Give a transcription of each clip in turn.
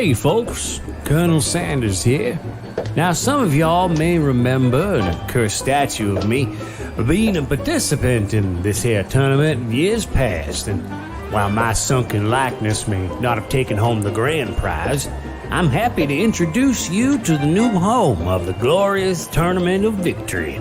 Hey folks, Colonel Sanders here. Now some of y'all may remember an accursed statue of me being a participant in this here tournament in years past, and while my sunken likeness may not have taken home the grand prize, I'm happy to introduce you to the new home of the glorious Tournament of Victory.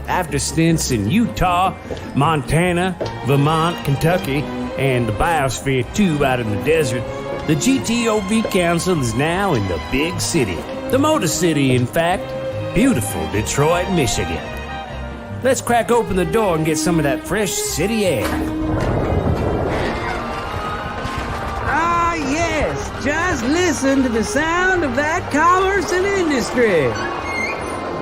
After stints in Utah, Montana, Vermont, Kentucky, and the Biosphere 2 out in the desert, the GTOV Council is now in the big city. The Motor City, in fact. Beautiful Detroit, Michigan. Let's crack open the door and get some of that fresh city air. Ah, yes. Just listen to the sound of that commerce and industry.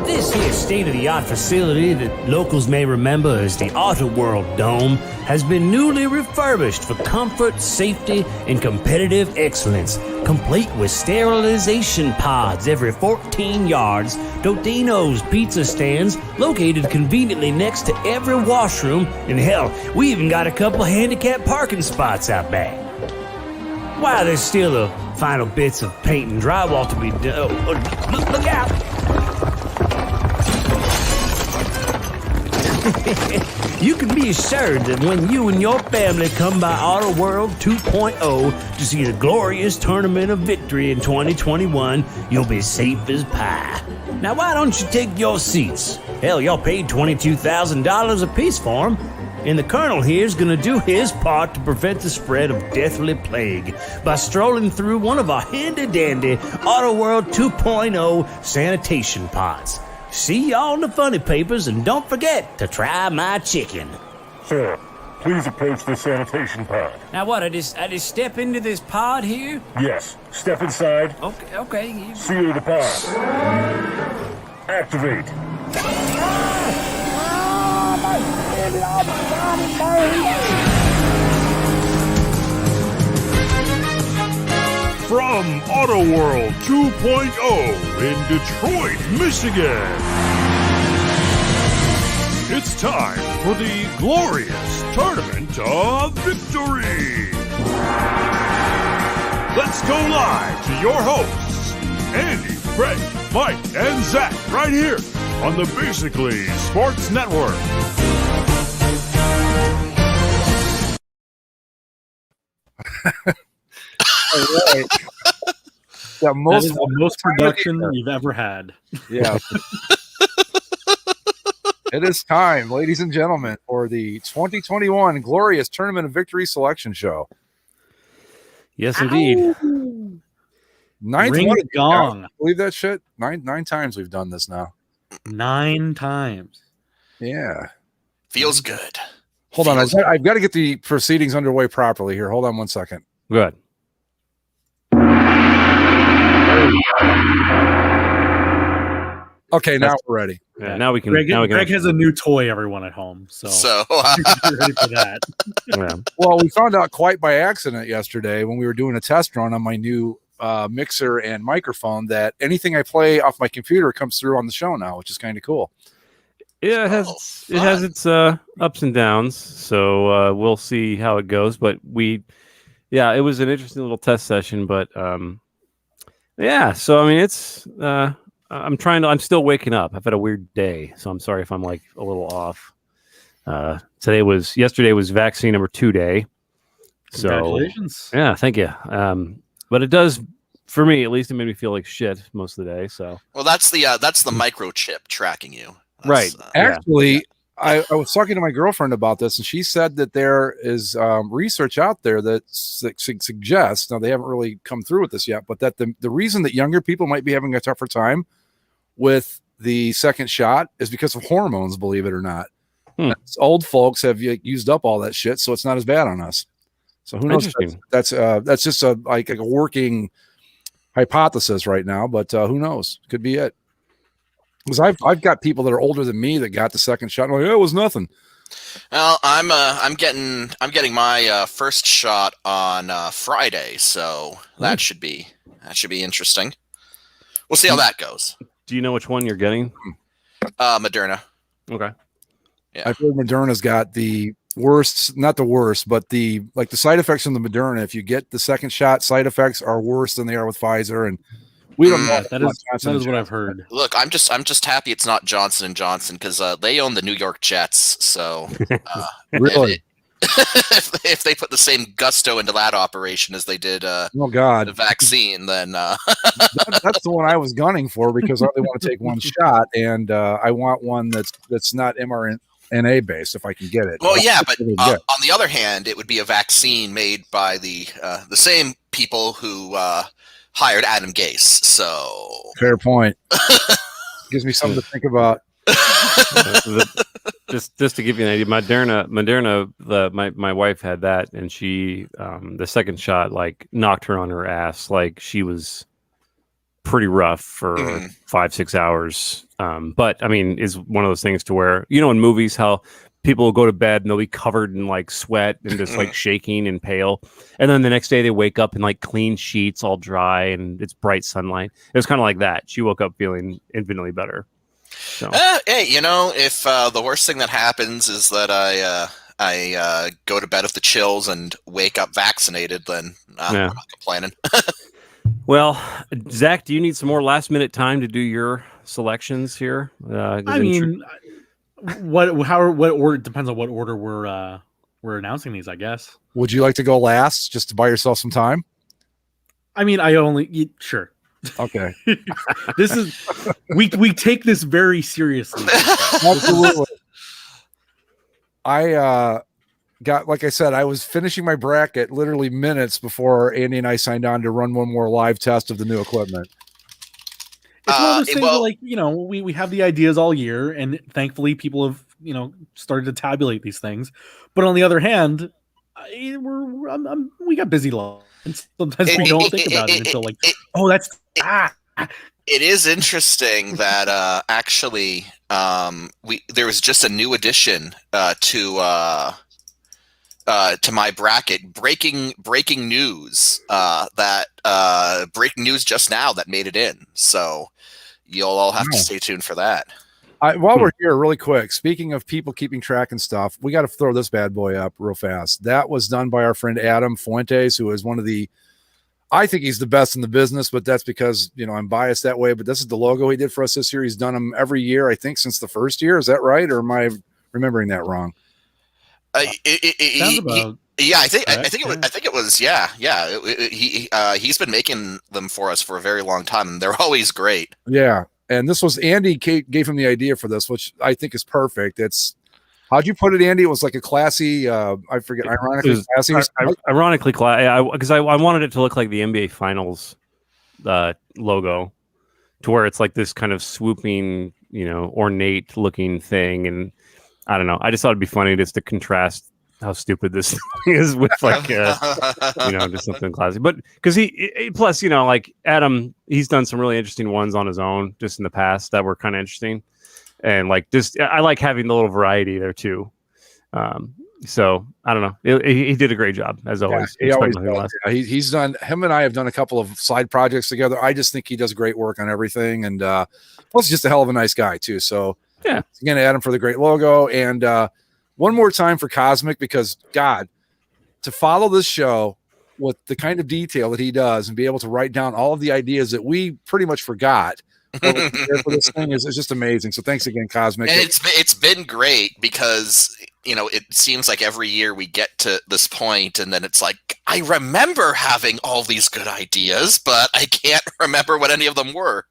This here state-of-the-art facility that locals may remember as the Auto World Dome has been newly refurbished for comfort, safety, and competitive excellence, complete with sterilization pods every 14 yards, Totino's pizza stands located conveniently next to every washroom, and hell, we even got a couple handicapped parking spots out back. While there's still the final bits of paint and drywall to be done, look out! You can be assured that when you and your family come by Auto World 2.0 to see the glorious Tournament of Victory in 2021, you'll be safe as pie. Now why don't you take your seats? Hell, y'all paid $22,000 apiece for them. And the Colonel here's gonna do his part to prevent the spread of deathly plague by strolling through one of our handy-dandy Auto World 2.0 sanitation pods. See y'all in the funny papers, and don't forget to try my chicken. Sir, please approach the sanitation pod. Now what, I just step into this pod here? Yes, step inside. Okay. Seal the pod. Activate. From Auto World 2.0 in Detroit, Michigan, it's time for the glorious Tournament of Victory. Let's go live to your hosts, Andy, Greg, Mike, and Zach, right here on the Basically Sports Network. All right. That is the most production you've ever had. Yeah. It is time, ladies and gentlemen, for the 2021 Glorious Tournament of Victory Selection Show. Yes, indeed. Ninth Ring one. the gong. Believe that shit? Nine times we've done this now. 9 times. Yeah. Feels good. Hold on. I've got to get the proceedings underway properly here. Hold on one second. Good. Okay, now we're ready. Yeah, now we can. Greg has a new toy, everyone at home. So you're ready for that. Yeah. Well, we found out quite by accident yesterday when we were doing a test run on my new mixer and microphone that anything I play off my computer comes through on the show now, which is kind of cool. Yeah, it has its ups and downs. So we'll see how it goes. But it was an interesting little test session. But yeah, so I mean, it's. I'm still waking up. I've had a weird day, so I'm sorry if I'm like a little off. Yesterday was vaccine number 2 day. So, congratulations. Yeah, thank you. But it does, for me at least, it made me feel like shit most of the day. So, well, that's the microchip tracking you. Right. Actually, I was talking to my girlfriend about this, and she said that there is research out there that suggests, now they haven't really come through with this yet, but that the reason that younger people might be having a tougher time with the second shot is because of hormones, believe it or not. Old folks have used up all that shit, so it's not as bad on us. So who knows? That's just a working hypothesis right now, but who knows? Could be it. Because I've got people that are older than me that got the second shot. And like, it was nothing. Well, I'm getting my first shot on Friday, so that should be interesting. We'll see how that goes. Do you know which one you're getting? Moderna. Okay. Yeah. I've heard Moderna's got the worst, not the worst, but the side effects from the Moderna. If you get the second shot, side effects are worse than they are with Pfizer, and we don't know. That is what I've heard. Look, I'm just happy it's not Johnson and Johnson because they own the New York Jets. So really, if they put the same gusto into that operation as they did oh god, the vaccine, then that's the one I was gunning for because I only want to take one shot, and I want one that's not mRNA based if I can get it. Well, yeah, but on the other hand, it would be a vaccine made by the same people who hired Adam Gase. So fair point. Gives me something to think about. Just to give you an idea, Moderna, my wife had that, and she the second shot like knocked her on her ass. Like she was pretty rough for 5-6 hours. But I mean, is one of those things to where, you know, in movies how people will go to bed and they'll be covered in like sweat and just like shaking and pale, and then the next day they wake up in like clean sheets, all dry, and it's bright sunlight. It was kind of like that. She woke up feeling infinitely better. So. Hey, you know, if the worst thing that happens is that I go to bed with the chills and wake up vaccinated, then I'm not complaining. Well, Zach, do you need some more last-minute time to do your selections here? I mean, what order depends on what order we're announcing these, I guess. Would you like to go last just to buy yourself some time? I mean, sure. Okay. This is we take this very seriously. Absolutely. I got, like I said, I was finishing my bracket literally minutes before Andy and I signed on to run one more live test of the new equipment. It's one of those things where, like, you know, we have the ideas all year, and thankfully people have, you know, started to tabulate these things. But on the other hand, we got busy long, and sometimes we don't think about it until like, It is interesting that actually there was just a new addition to my bracket. Breaking news breaking news just now that made it in. So you'll all have to stay tuned for that. While we're here, really quick, speaking of people keeping track and stuff, we got to throw this bad boy up real fast. That was done by our friend Adam Fuentes, who is one of the, I think he's the best in the business, but that's because, you know, I'm biased that way. But this is the logo he did for us this year. He's done them every year, I think, since the first year. Is that right? Or am I remembering that wrong? Sounds about. Yeah, I think it was. Yeah. He's been making them for us for a very long time, and they're always great. Yeah, and this was Andy gave him the idea for this, which I think is perfect. It's, how'd you put it, Andy? It was like a classy, I forget, ironically classy. Ironically classy, because I wanted it to look like the NBA Finals logo, to where it's like this kind of swooping, you know, ornate looking thing, and I don't know. I just thought it'd be funny just to contrast how stupid this thing is with, like, you know, just something classy. But because he plus, you know, like Adam, he's done some really interesting ones on his own just in the past that were kind of interesting, and like just I like having the little variety there too. So I don't know. He did a great job as always. Yeah, he's done. Him and I have done a couple of side projects together. I just think he does great work on everything, and plus, he's just a hell of a nice guy too. So yeah, again, Adam for the great logo, and one more time for Cosmic, because God, to follow this show with the kind of detail that he does and be able to write down all of the ideas that we pretty much forgot for this thing is just amazing. So thanks again, Cosmic. And it's been great because, you know, it seems like every year we get to this point and then it's like, I remember having all these good ideas, but I can't remember what any of them were.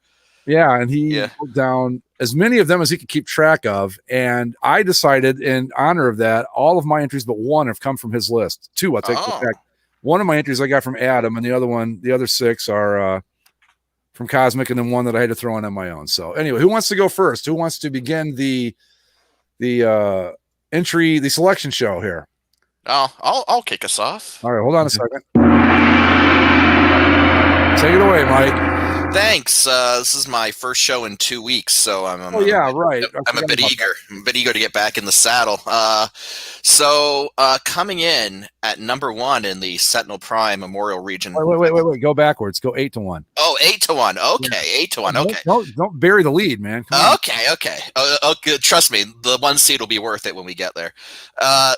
Yeah, and he put down as many of them as he could keep track of. And I decided, in honor of that, all of my entries but one have come from his list. Two, I'll take it back. One of my entries I got from Adam, and the other six are from Cosmic, and then one that I had to throw in on my own. So anyway, who wants to go first? Who wants to begin the selection show here? I'll kick us off. All right, hold on a second. Take it away, Mike. Thanks. This is my first show in 2 weeks, so I'm right. I'm a bit eager. I'm a bit eager to get back in the saddle. Coming in at number 1 in the Sentinel Prime Memorial Region. Wait. Go backwards. Go 8-1. Oh, 8-1. Okay, 8-1. Okay. Don't bury the lead, man. Okay. Okay. Trust me, the 1 seed will be worth it when we get there.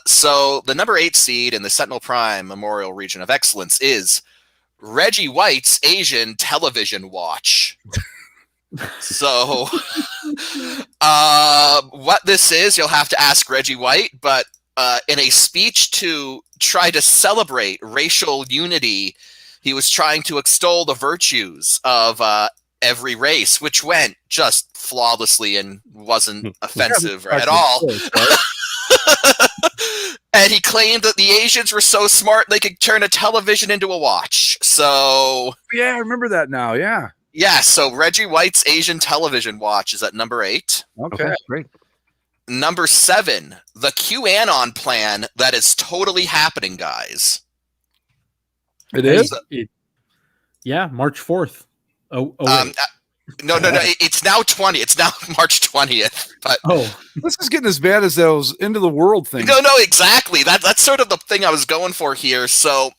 So the number 8 seed in the Sentinel Prime Memorial Region of Excellence is Reggie White's Asian Television Watch. So, what this is, you'll have to ask Reggie White, but in a speech to try to celebrate racial unity, he was trying to extol the virtues of every race, which went just flawlessly and wasn't offensive at all. And he claimed that the Asians were so smart they could turn a television into a watch. So yeah, I remember that now. Yeah. Yeah, so Reggie White's Asian Television Watch is at number 8. Okay, great. Number 7, the QAnon plan that is totally happening, guys. It is? Yeah, March 4th. Oh, no. It's now 20. It's now March 20th. But this is getting as bad as those End of the World things. No, exactly. That's sort of the thing I was going for here. So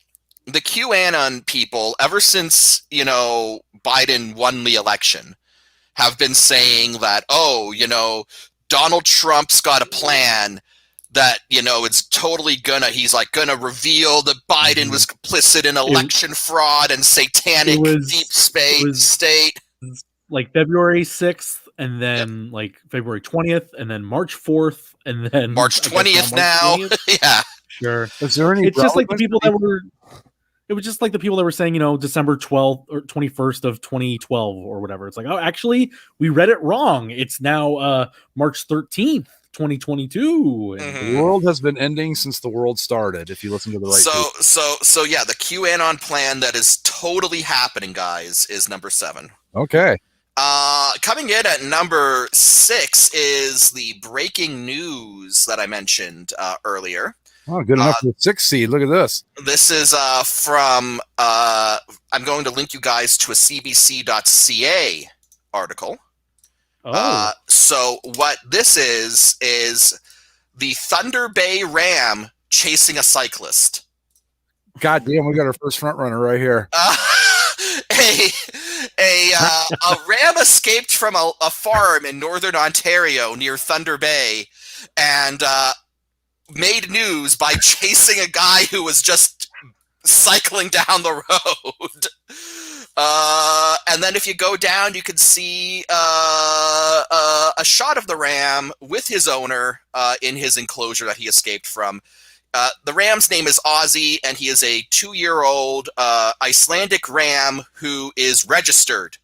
the QAnon people, ever since, Biden won the election, have been saying that, Donald Trump's got a plan that, it's totally he's gonna reveal that Biden was complicit in election fraud and satanic deep state. Like February 6th, and then like February 20th, and then March 4th, and then March 20th now. 20th. Yeah. Sure. Is there any It's just like the people that were it was just like the people that were saying, December 12th or 21st of 2012 or whatever. It's like, oh, actually, we read it wrong. It's now March 13th, 2022. The world has been ending since the world started, if you listen to the right people. So yeah, the QAnon plan that is totally happening, guys, is number 7. Okay. Coming in at number 6 is the breaking news that I mentioned earlier. Oh, good enough for the 6th seed. Look at this. This is from, I'm going to link you guys to a cbc.ca article. Oh. So what this is the Thunder Bay Ram chasing a cyclist. God damn, we got our first front runner right here. A ram escaped from a farm in northern Ontario near Thunder Bay and made news by chasing a guy who was just cycling down the road. And then if you go down, you can see a shot of the ram with his owner in his enclosure that he escaped from. The ram's name is Ozzy, and he is a 2-year-old Icelandic ram who is registered.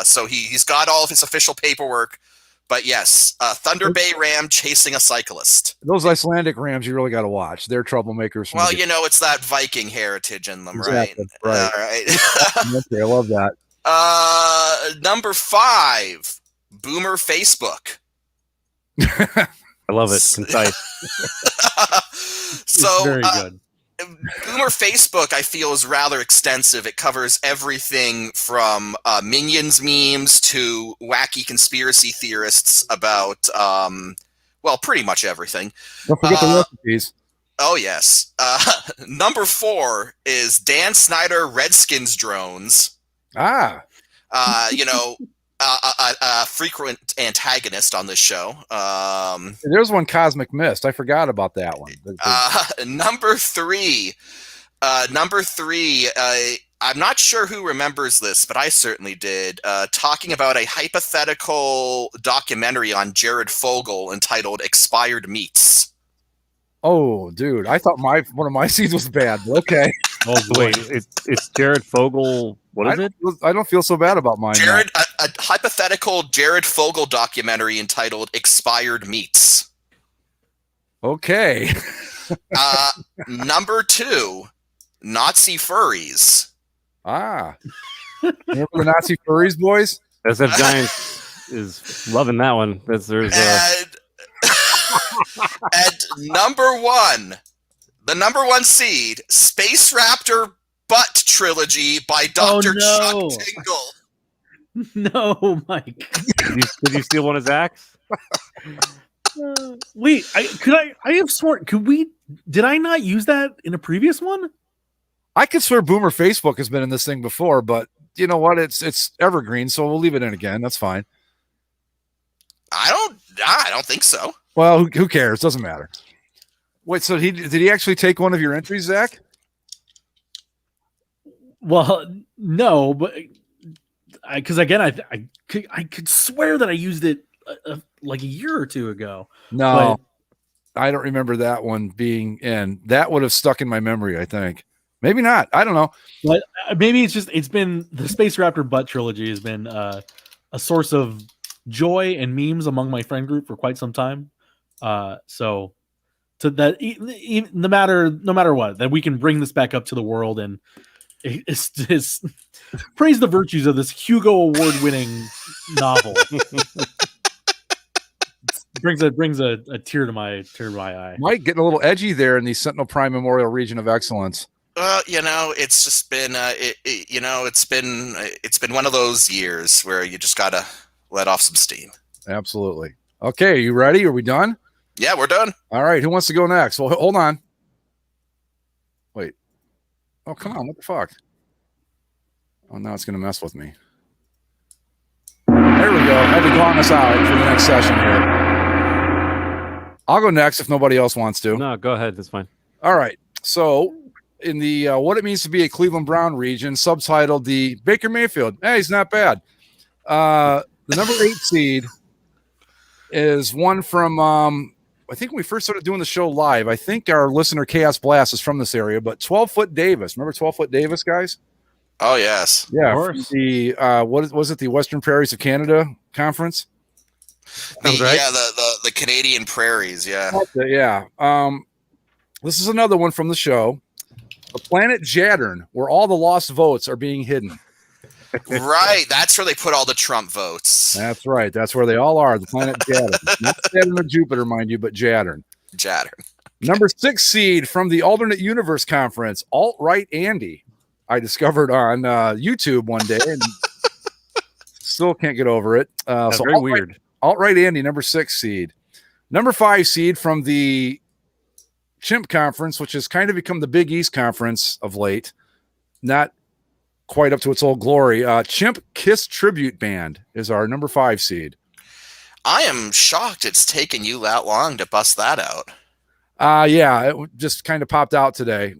So he's got all of his official paperwork. But yes, Thunder Bay Ram chasing a cyclist. Those Icelandic rams you really got to watch. They're troublemakers. Well, it's that Viking heritage in them, exactly. Right? All right. Okay, I love that. Number 5, Boomer Facebook. I love it. Concise. So very good. Boomer Facebook, I feel, is rather extensive. It covers everything from Minions memes to wacky conspiracy theorists about, pretty much everything. Don't forget the recipes. Oh, yes. Number 4 is Dan Snyder Redskins drones. Ah. A frequent antagonist on this show. There's one, Cosmic Mist. I forgot about that one. Number 3. I'm not sure who remembers this, but I certainly did. Talking about a hypothetical documentary on Jared Fogle entitled Expired Meats. Oh, dude. I thought one of my seeds was bad. Okay. Oh, wait. It's Jared Fogle. What is it? I don't feel so bad about mine. A hypothetical Jared Fogle documentary entitled Expired Meats. Okay. Number 2, Nazi furries. Ah. Remember the Nazi furries, boys? SF Giants is loving that one. And number 1, the number 1 seed, Space Raptor Butt Trilogy by Dr. Chuck Tingle. No, Mike. Did you steal one of Zach's? Wait, I have sworn. Did I not use that in a previous one? I could swear Boomer Facebook has been in this thing before, but you know what? It's evergreen, so we'll leave it in again. That's fine. I don't think so. Well, who cares? Doesn't matter. Wait, so did he actually take one of your entries, Zach? Well, no, but because again, I could swear that I used it like a year or two ago. No, I don't remember that one being in. That would have stuck in my memory, I think. Maybe not. I don't know. But maybe it's been the Space Raptor Butt trilogy has been a source of joy and memes among my friend group for quite some time. So to that, no matter what, that we can bring this back up to the world and it's praise the virtues of this Hugo Award-winning novel. brings a tear to my eye. Mike getting a little edgy there in the Sentinel Prime Memorial Region of Excellence. It's just been it's been one of those years where you just gotta let off some steam. Absolutely. Okay, are you ready? Are we done? Yeah, we're done. All right, who wants to go next? Well, hold on. Wait. Oh, come on. What the fuck? Oh, now it's going to mess with me. There we go. I had to gong us out for the next session here. I'll go next if nobody else wants to. No, go ahead. That's fine. All right. So, in the What It Means to Be a Cleveland Brown region, subtitled the Baker Mayfield. Hey, he's not bad. The number 8 seed is one from, I think when we first started doing the show live, I think our listener Chaos Blast is from this area, but 12-Foot Davis. Remember 12-Foot Davis, guys? Oh, yes. Yeah. The, what was it? The Western Prairies of Canada Conference? Right? Yeah, the Canadian Prairies, yeah. Yeah. This is another one from the show. The planet Jattern, where all the lost votes are being hidden. Right. That's where they put all the Trump votes. That's right. That's where they all are. The planet Jattern. Not Saturn or Jupiter, mind you, but Jattern. Jattern. Number 6 seed from the Alternate Universe Conference, Alt-Right Andy. I discovered on YouTube one day and still can't get over it. That's so very weird. Alt-Right Andy, number 6 seed. Number 5 seed from the Chimp Conference, which has kind of become the Big East Conference of late. Not quite up to its old glory. Chimp Kiss Tribute Band is our number 5 seed. I am shocked it's taken you that long to bust that out. Yeah, it just kind of popped out today.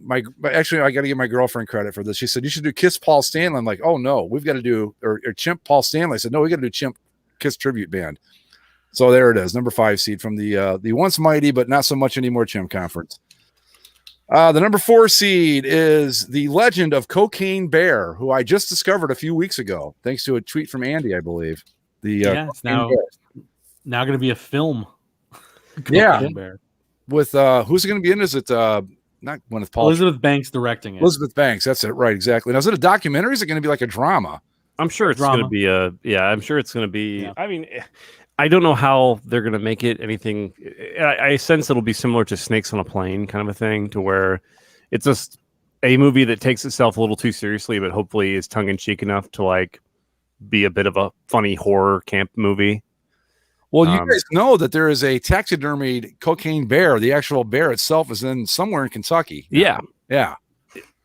Actually, I got to give my girlfriend credit for this. She said, you should do Kiss Paul Stanley. I'm like, oh no, we've got to do, or Chimp Paul Stanley. I said, no, we got to do Chimp Kiss Tribute Band. So there it is, number 5 seed from the once mighty, but not so much anymore Chimp Conference. The number 4 seed is the legend of Cocaine Bear, who I just discovered a few weeks ago, thanks to a tweet from Andy, I believe. It's now going to be a film. Cocaine Bear. With who's it going to be in? Is it not Gwyneth Paltrow? Elizabeth Banks directing it. Elizabeth Banks, that's it, right? Exactly. Now, is it a documentary? Is it going to be like a drama? I'm sure it's going to be I'm sure it's going to be. Yeah. I mean, I don't know how they're going to make it anything. I sense it'll be similar to Snakes on a Plane kind of a thing, to where it's just a movie that takes itself a little too seriously, but hopefully is tongue in cheek enough to like be a bit of a funny horror camp movie. Well, you guys know that there is a taxidermied cocaine bear. The actual bear itself is in somewhere in Kentucky. Yeah.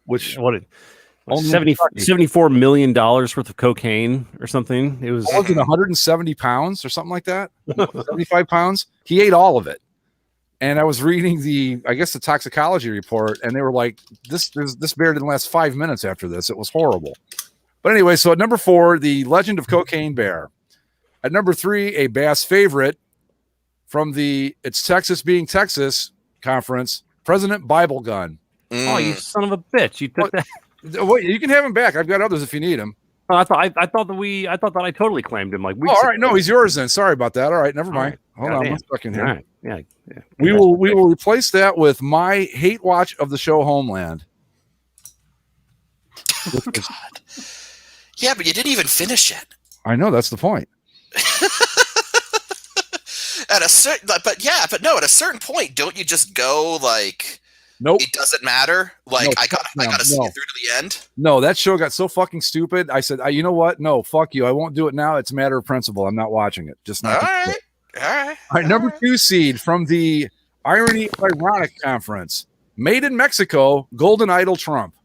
Which $74 million worth of cocaine or something. It was 170 pounds or something like that. 75 pounds. He ate all of it. And I was reading the toxicology report, and they were like, this bear didn't last 5 minutes after this. It was horrible. But anyway, so at number 4, the Legend of Cocaine Bear. At number 3, a Bass favorite from the It's Texas Being Texas conference, President Bible Gun. Oh, you son of a bitch! You took that. Well, you can have him back. I've got others if you need him. Oh, I thought I totally claimed him. Like, all right, no, he's yours then. Sorry about that. All right, never mind. Hold on, one second here. All right. Yeah. We will replace that with my hate watch of the show Homeland. Oh, God. Yeah, but you didn't even finish it. I know, that's the point. At a certain point, don't you just go like Nope. It doesn't matter. Like No, I gotta see no. it through to the end. No, that show got so fucking stupid. I said, you know what? No, fuck you. I won't do it now. It's a matter of principle. I'm not watching it. Just not. All right. All right, number 2 seed from the Irony Ironic Conference. Made in Mexico, Golden Idol Trump.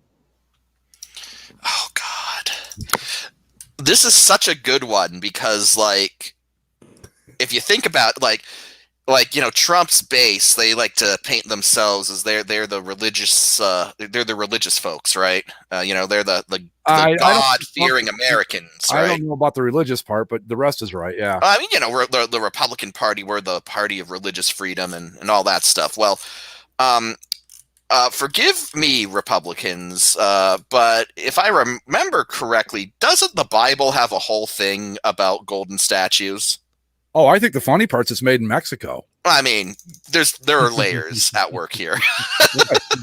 Oh God. This is such a good one because like if you think about like Trump's base, they like to paint themselves as they're the religious they're the religious folks, right? They're the God-fearing Americans, right? I don't know about the religious part, but the rest is right. Yeah. I mean, we're the Republican Party. We're the party of religious freedom and all that stuff. Well, forgive me, Republicans, but if I remember correctly, doesn't the Bible have a whole thing about golden statues? Oh, I think the funny part's it's made in Mexico. I mean, there are layers at work here.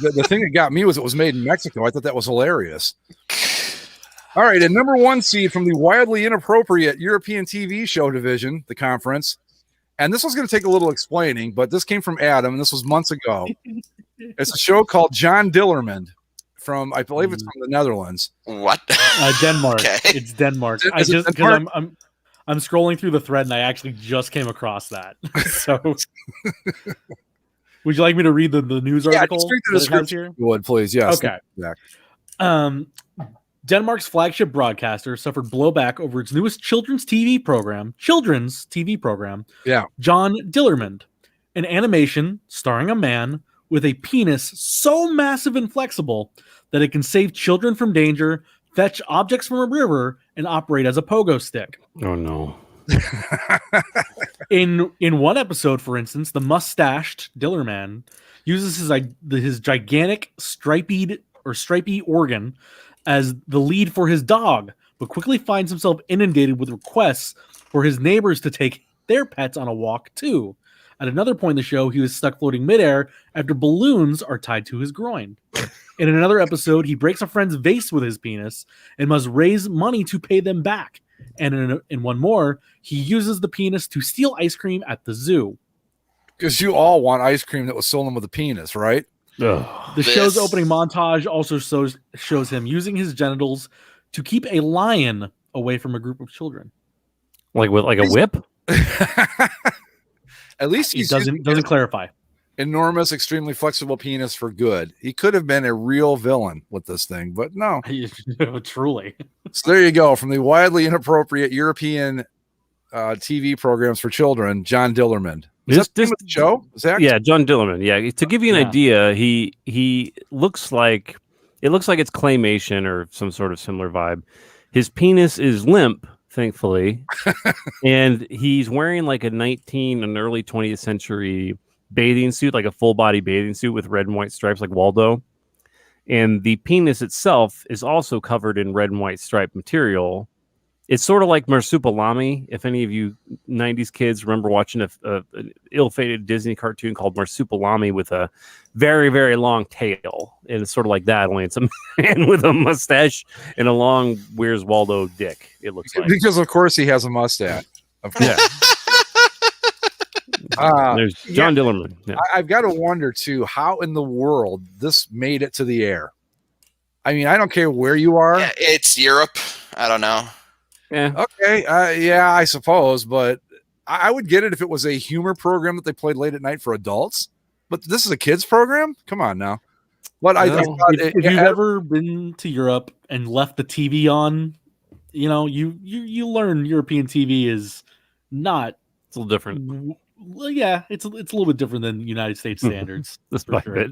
The thing that got me was it was made in Mexico. I thought that was hilarious. All right, and number 1 seed from the wildly inappropriate European TV show division, the conference. And this was going to take a little explaining, but this came from Adam, and this was months ago. It's a show called John Dillermand from, I believe it's from the Netherlands. What? Denmark. Okay. It's Denmark. Is it Denmark? I'm scrolling through the thread and I actually just came across that. So, would you like me to read the news article? Yeah, straight to the description. If you would, please. Yes. Okay. Denmark's flagship broadcaster suffered blowback over its newest children's TV program. Yeah. John Dillermand, an animation starring a man with a penis so massive and flexible that it can save children from danger, fetch objects from a river, and operate as a pogo stick. Oh no. In one episode, for instance, the mustached Dillerman uses his gigantic stripy organ as the lead for his dog, but quickly finds himself inundated with requests for his neighbors to take their pets on a walk too. At another point in the show, he was stuck floating midair after balloons are tied to his groin. In another episode, he breaks a friend's vase with his penis and must raise money to pay them back. And in one more, he uses the penis to steal ice cream at the zoo. Because you all want ice cream that was stolen with a penis, right? The show's opening montage also shows him using his genitals to keep a lion away from a group of children. Like with a whip? At least he doesn't clarify. Enormous, extremely flexible penis for good. He could have been a real villain with this thing, but no. Truly. So there you go. From the wildly inappropriate European TV programs for children, John Dillermand. Is that the name of the show? Zach? Yeah, John Dillermand. Yeah, to give you an idea, he looks like it's claymation or some sort of similar vibe. His penis is limp, thankfully, and he's wearing like an early 20th century bathing suit, like a full body bathing suit with red and white stripes, like Waldo. And the penis itself is also covered in red and white striped material. It's sort of like Marsupilami. If any of you 90s kids remember watching an ill-fated Disney cartoon called Marsupilami with a very, very long tail. And it's sort of like that, only it's a man with a mustache and a long Where's Waldo dick, it looks like. Because, of course, he has a mustache. Of course. Yeah. There's John Dillermand. Yeah. I've got to wonder, too, how in the world this made it to the air. I mean, I don't care where you are. Yeah, it's Europe. I don't know. Yeah. Okay. Yeah, I suppose, but I would get it if it was a humor program that they played late at night for adults. But this is a kids program. Come on now. But if you've ever been to Europe and left the TV on, you learn European TV is not. It's a little different. Well, yeah, it's a little bit different than United States standards. That's by it.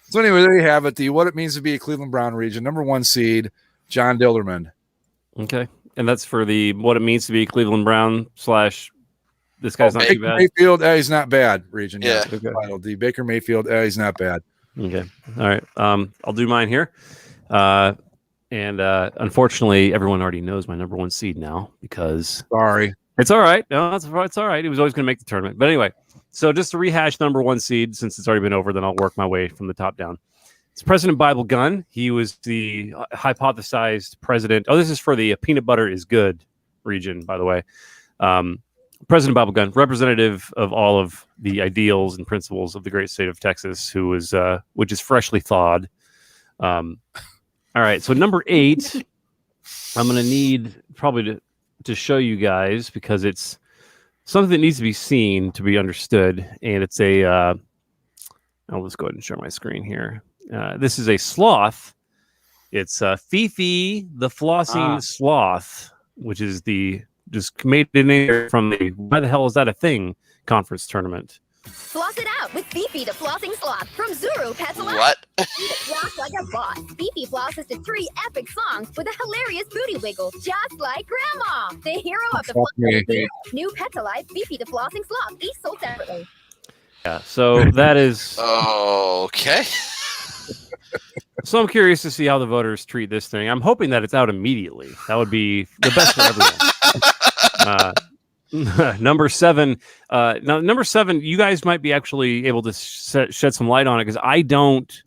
So anyway, there you have it. The what it means to be a Cleveland Brown region, number 1 seed, John Dillermand. Okay. And that's for the what it means to be Cleveland Brown / this guy's not too bad. Mayfield, he's not bad region. Yeah. Okay. The Baker Mayfield, he's not bad. Okay. All right. I'll do mine here. And unfortunately, everyone already knows my number 1 seed now because Sorry. It's all right. No, it's all right. He was always going to make the tournament. But anyway, so just to rehash number 1 seed, since it's already been over, then I'll work my way from the top down. It's President Bible Gunn. He was the hypothesized president. Oh, this is for the peanut butter is good region, by the way. President Bob Gunn, representative of all of the ideals and principles of the great state of Texas, who is which is freshly thawed. All right, so number 8, I'm going to need probably to show you guys because it's something that needs to be seen to be understood, and it's a. I'll just go ahead and share my screen here. This is a sloth. It's Fifi the Flossing Sloth, which is the just made in there from the Why the Hell Is That a Thing conference tournament. Floss it out with Fifi the Flossing Sloth from Zuru Pets Alive. What? Floss like a boss. Fifi flosses to 3 epic songs with a hilarious booty wiggle, just like Grandma. The hero of the floss. New Pets Alive, Fifi the Flossing Sloth, each sold separately. Yeah, so that is... Okay. So I'm curious to see how the voters treat this thing. I'm hoping that it's out immediately. That would be the best for everyone. Number 7. Now, number 7, you guys might be actually able to shed some light on it because I don't.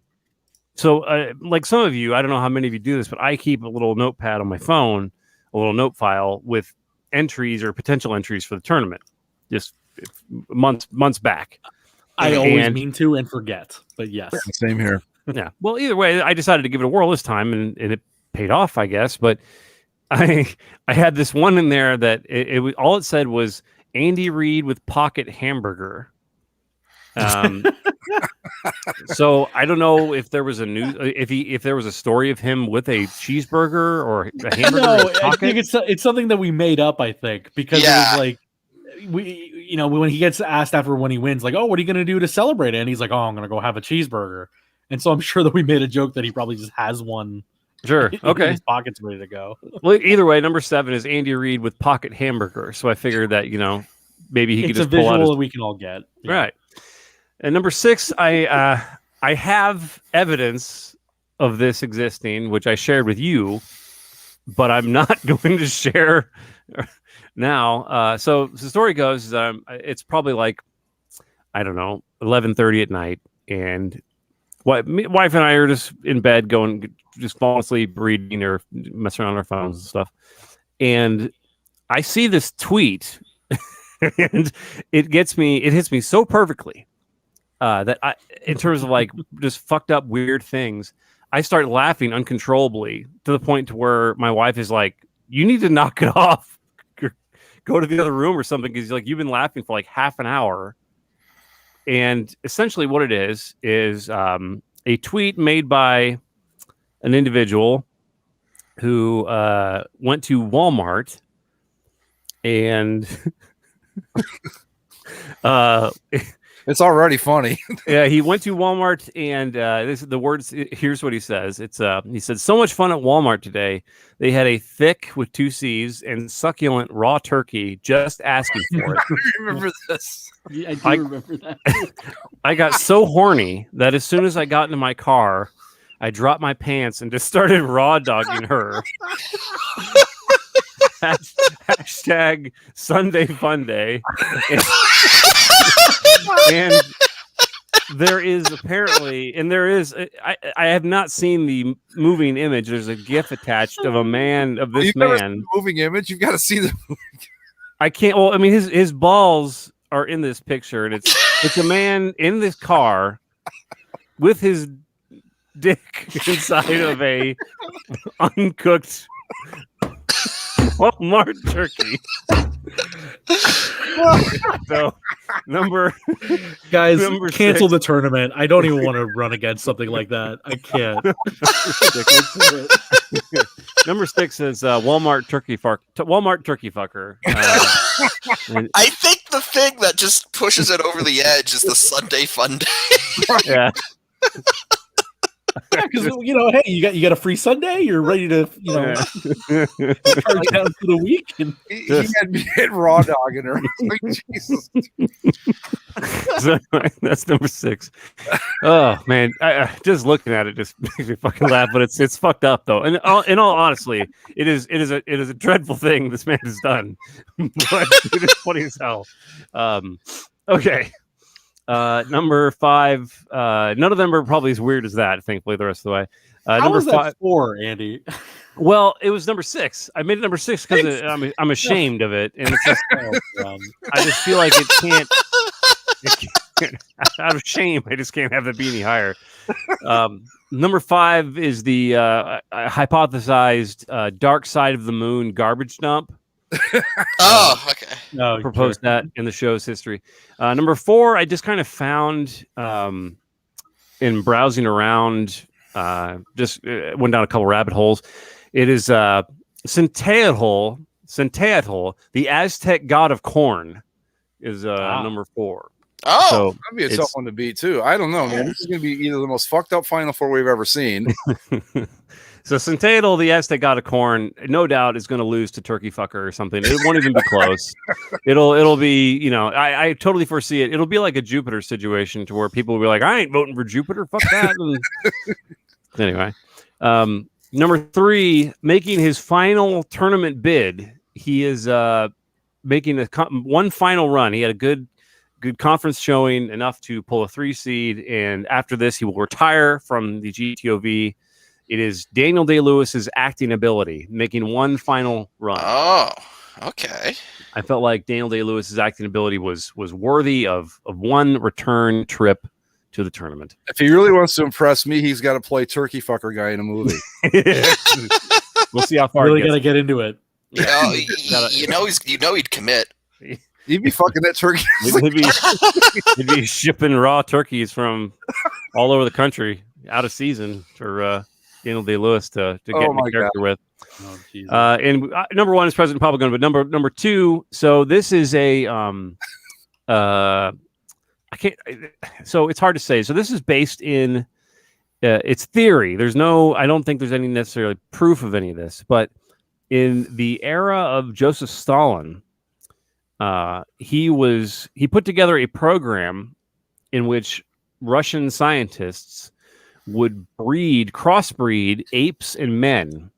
So, like some of you, I don't know how many of you do this, but I keep a little notepad on my phone, a little note file with entries or potential entries for the tournament, just months back. I always mean to and forget, but yes. Same here. Yeah. Well, either way, I decided to give it a whirl this time, and it paid off, I guess. But I had this one in there that it was all it said was Andy Reid with pocket hamburger. So I don't know if there was if there was a story of him with a cheeseburger or a hamburger. No, I think it's something that we made up. I think because it was like when he gets asked after when he wins, like, oh, what are you going to do to celebrate it? And he's like, oh, I'm going to go have a cheeseburger. And so I'm sure that we made a joke that he probably just has one. Sure. Okay. In his pocket's ready to go. Well, either way, number 7 is Andy Reid with pocket hamburger. So I figured that, maybe he could just pull out visual that we can all get. Yeah. Right. And number 6, I have evidence of this existing, which I shared with you, but I'm not going to share now. So the story goes is it's probably like, I don't know, 11:30 at night, and wife and I are just in bed just falling asleep, reading or messing around on our phones and stuff. And I see this tweet and it hits me so perfectly that in terms of like just fucked up weird things, I start laughing uncontrollably to the point to where my wife is like, you need to knock it off. Go to the other room or something. Cause like, you've been laughing for like half an hour. And essentially what it is a tweet made by an individual who went to Walmart and it's already funny. Yeah, he went to Walmart and the words. Here's what he says. He said, "So much fun at Walmart today. They had a thick with 2 C's and succulent raw turkey. Just asking for it." I remember this. Yeah, I do remember that. I got so horny that as soon as I got into my car, I dropped my pants and just started raw dogging her. Hashtag Sunday Fun Day. And there is apparently, I have not seen the moving image. There's a GIF attached of this man. Moving image. You've got to see the. I can't. Well, I mean, his balls are in this picture, and it's a man in this car with his dick inside of a uncooked Walmart turkey. So guys, number cancel 6. the tournament. I don't even want to run against something like that. I can't. Number 6 is Walmart turkey fucker. I think the thing that just pushes it over the edge is the Sunday Fun Day. Yeah. Because hey, you got a free Sunday. You're ready to charge down for the week. And he had me hit raw dogging her. Like, Jesus. So, that's number 6. Oh man, I just looking at it just makes me fucking laugh. But it's fucked up though. And in all honesty, it is a dreadful thing this man has done. But it is funny as hell. Okay. Number 5. None of them are probably as weird as that. Thankfully, the rest of the way. How Number is that 5. 4, Andy? Well, it was number 6. I made it number 6 because I'm ashamed of it, and it's just, I just feel like it can't. Out of shame, I just can't have it be any higher. Number 5 is the hypothesized dark side of the moon garbage dump. Oh, okay. No, Proposed that in the show's history. Number 4, I just kind of found in browsing around, just went down a couple rabbit holes. It is Centeotl, the Aztec god of corn, is number 4. Oh, So That'd be a tough one to beat too. I don't know, man. This is going to be either the most fucked up Final Four we've ever seen. So Centeotl, the Aztec god of corn, no doubt is going to lose to Turkey Fucker or something. It won't even be close. It'll be, I totally foresee it. It'll be like a Jupiter situation to where people will be like, I ain't voting for Jupiter. Fuck that. Anyway, number 3, making his final tournament bid. He is making one final run. He had a good conference showing, enough to pull a 3 seed, and after this he will retire from the GTOV. It is Daniel Day-Lewis's acting ability, making one final run. Oh, okay. I felt like Daniel Day-Lewis's acting ability was worthy of one return trip to the tournament. If he really wants to impress me, he's got to play Turkey Fucker guy in a movie. We'll see how far. Really got to get into it. Yeah, he'd commit. He'd be fucking that turkey. He'd be shipping raw turkeys from all over the country out of season for Daniel Day-Lewis to get in the character with. Oh, and number 1 is President Republican, but number 2. So this is a I can't. So it's hard to say. So this is based in it's theory. I don't think there's any necessarily proof of any of this, but in the era of Joseph Stalin, he put together a program in which Russian scientists would crossbreed apes and men,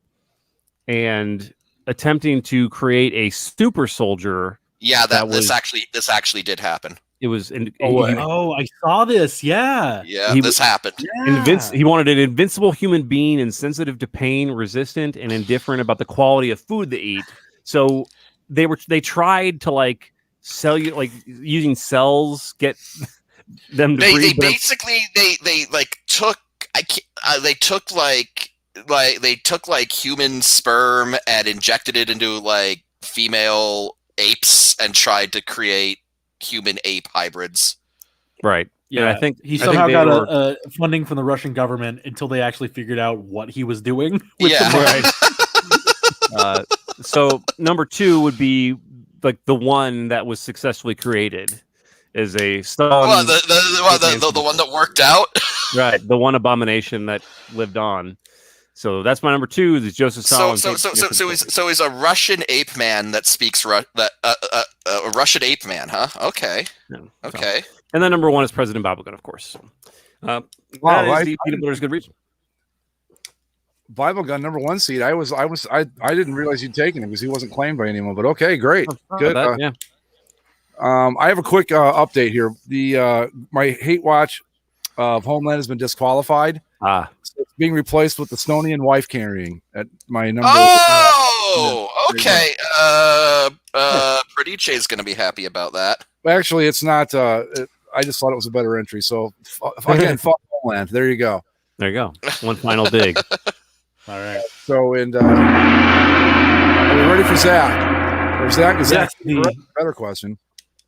and attempting to create a super soldier. Yeah, this actually did happen. It was. I saw this. Yeah. Yeah, this happened. Yeah. He wanted an invincible human being, insensitive to pain, resistant, and indifferent about the quality of food they eat. So they tried to like sell you, like using cells, get them to breed. They took human sperm and injected it into like female apes and tried to create human ape hybrids. Right. Yeah, and I think he somehow got funding from the Russian government until they actually figured out what he was doing. Yeah. Right. So number 2 would be like the one that was successfully created as a Stalin. Well, the one that worked out. Right. The one abomination that lived on. So that's my number 2. Is Joseph Stalin. So he's a Russian ape man that speaks a Russian ape man, huh? Okay. Yeah, okay. So. And then number 1 is President Babelgun, of course. That is the peanut butter's good reason. Bible gun number 1 seed. I didn't realize you'd taken him because he wasn't claimed by anyone. But okay, great, good. Yeah. I have a quick update here. My hate watch of Homeland has been disqualified. So it's being replaced with the Estonian wife carrying at my number. Oh, okay. Pradice is going to be happy about that. Actually, it's not. I just thought it was a better entry. So again, fuck Homeland. There you go. There you go. One final dig. All right. So, and are we ready for Zach? Or Zach, is that a better question?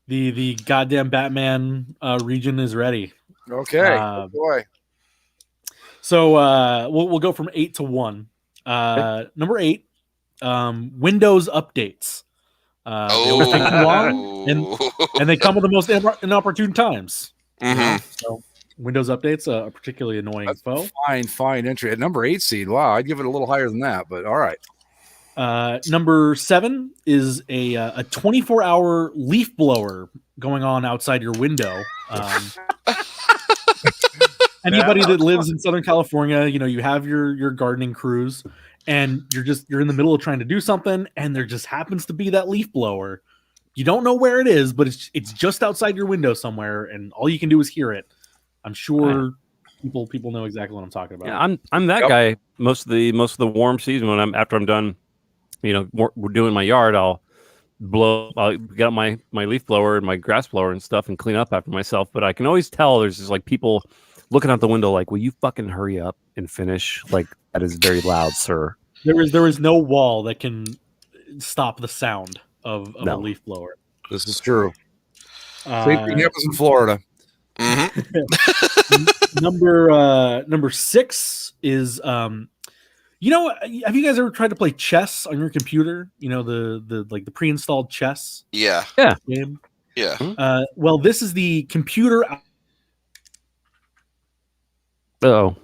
The goddamn Batman region is ready. Okay. Oh boy. So we'll go from 8 to 1. Number 8, Windows updates. They always take too long, and they come at the most inopportune times. Mm-hmm. So Windows updates, a particularly annoying foe. Fine entry at number 8 seed. Wow, I'd give it a little higher than that, but all right. Number 7 is a 24-hour leaf blower going on outside your window. Anybody that lives in Southern California, you have your gardening crews, and you're in the middle of trying to do something, and there just happens to be that leaf blower. You don't know where it is, but it's just outside your window somewhere, and all you can do is hear it. I'm sure People know exactly what I'm talking about. Yeah, I'm that guy most of the warm season when after I'm done, we're doing my yard, I'll get out my leaf blower and my grass blower and stuff and clean up after myself. But I can always tell there's just like people looking out the window like, will you fucking hurry up and finish? Like, that is very loud, sir. There is no wall that can stop the sound of a leaf blower. This is true. Same thing happens in Florida. Number 6 is have you guys ever tried to play chess on your computer? The pre-installed chess game. Yeah. Well, this is the computer. Oh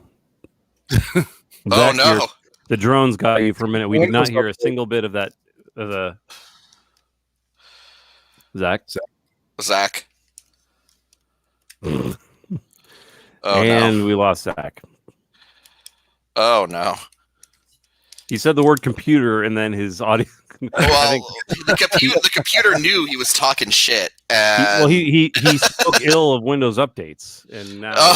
no! The drones got you for a minute. We did not hear a single bit of that. Zach. We lost Zach. Oh no! He said the word computer, and then his audio. Well, the computer knew he was talking shit. And... He spoke ill of Windows updates, and now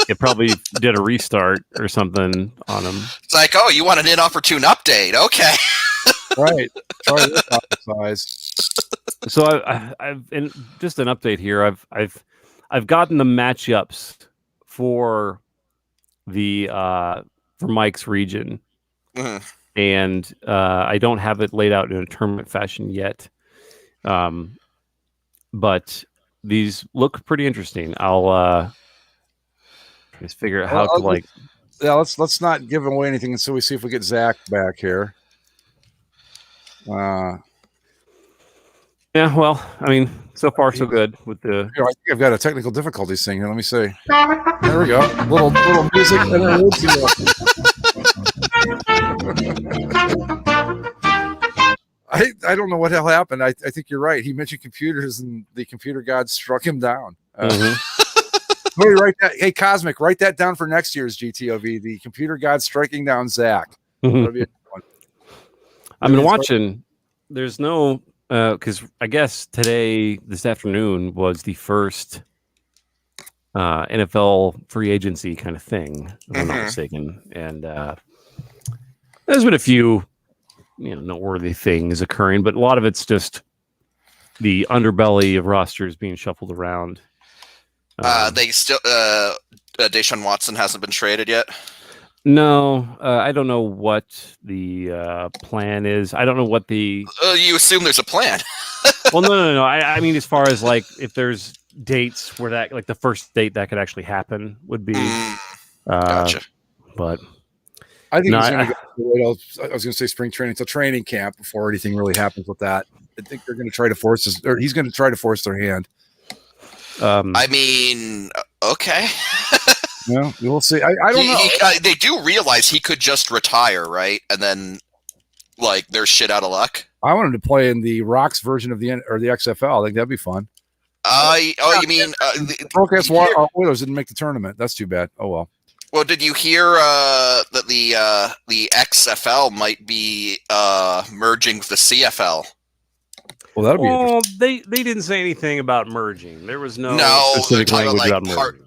it probably did a restart or something on him. It's like, oh, you want an inopportune update? Okay. Right. Try this size. So I've and just an update here. I've gotten the matchups for the for Mike's region, and I don't have it laid out in a tournament fashion yet. But these look pretty interesting. I'll just figure out how to like. Yeah, let's not give away anything until we see if we get Zach back here. Yeah, well, I mean, so far so good with the. Here, I think I've got a technical difficulties thing here. Let me see. There we go. Little music and I don't know what hell happened. I think you're right. He mentioned computers, and the computer god struck him down. Hey, Cosmic, write that down for next year's GTOV. The computer god striking down Zach. That'll be a good one. I've been watching. There's no. Because I guess this afternoon was the first NFL free agency kind of thing, if I'm not mistaken. And there's been a few, noteworthy things occurring, but a lot of it's just the underbelly of rosters being shuffled around. They still, Deshaun Watson hasn't been traded yet. No, I don't know what the plan is. I don't know what the. You assume there's a plan. Well, no. I mean, as far as like if there's dates where that, like the first date that could actually happen would be. Gotcha. But I think he's going to go. I was going to say spring training to training camp before anything really happens with that. I think they're going to try to force this, or he's going to try to force their hand. I mean, okay. Yeah, we'll see. I don't know. They do realize he could just retire, right? And then, like, they're shit out of luck. I wanted to play in the Rocks version of the XFL. I think that'd be fun. You mean the broadcast Oilers didn't make the tournament? That's too bad. Oh well. Well, did you hear that the XFL might be merging with the CFL? Well, that'll be interesting. They didn't say anything about merging. There was no specific language about merging.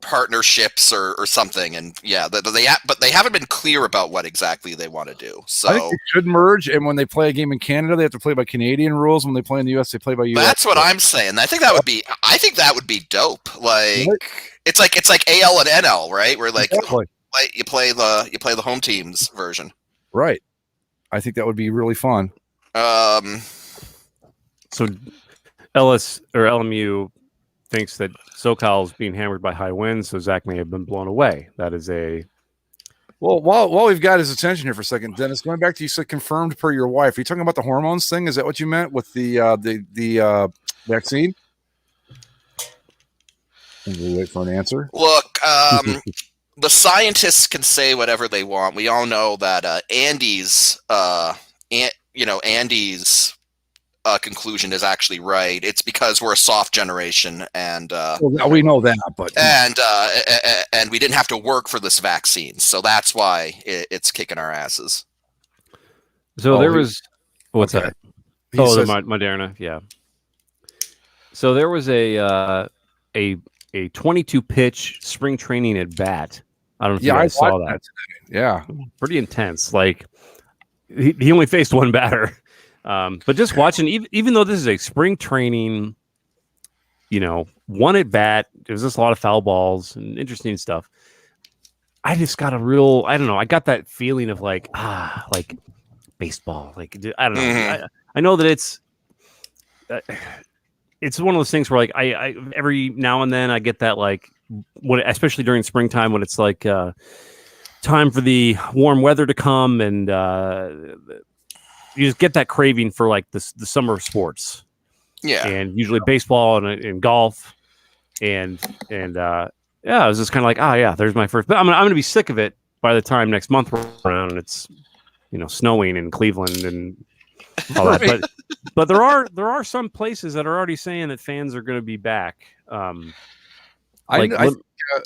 Partnerships or something, and but they haven't been clear about what exactly they want to do. So I think they should merge, and when they play a game in Canada, they have to play by Canadian rules. When they play in the US, they play by US. That's what I'm saying. I think that would be dope. Like it's like AL and NL, right? Where like you play the home teams version. Right. I think that would be really fun. So Ellis or LMU thinks that SoCal is being hammered by high winds, so Zach may have been blown away. That is a well. While we've got his attention here for a second, Dennis, going back to you said confirmed per your wife. Are you talking about the hormones thing? Is that what you meant with the vaccine? We'll wait for an answer. Look, the scientists can say whatever they want. We all know that Andy's conclusion is actually right. It's because we're a soft generation, and we know that, but and we didn't have to work for this vaccine, so that's why it's kicking our asses. So there was what's that? The Moderna, yeah. So there was a a 22 pitch spring training at bat. I don't know if you guys saw that. Yeah, pretty intense. Like he only faced one batter, but just watching, even though this is a spring training, one at bat, there's just a lot of foul balls and interesting stuff. I just got I don't know. I got that feeling of like baseball. Like, I don't know. Mm-hmm. I know that it's one of those things where like I every now and then I get that like especially during springtime when it's like time for the warm weather to come and you just get that craving for like the summer sports. Yeah, and usually baseball and golf and yeah, I was just kind of like, yeah, there's my first. But I'm gonna be sick of it by the time next month rolls around and it's snowing in Cleveland and all that. But there are some places that are already saying that fans are going to be back. Go ahead.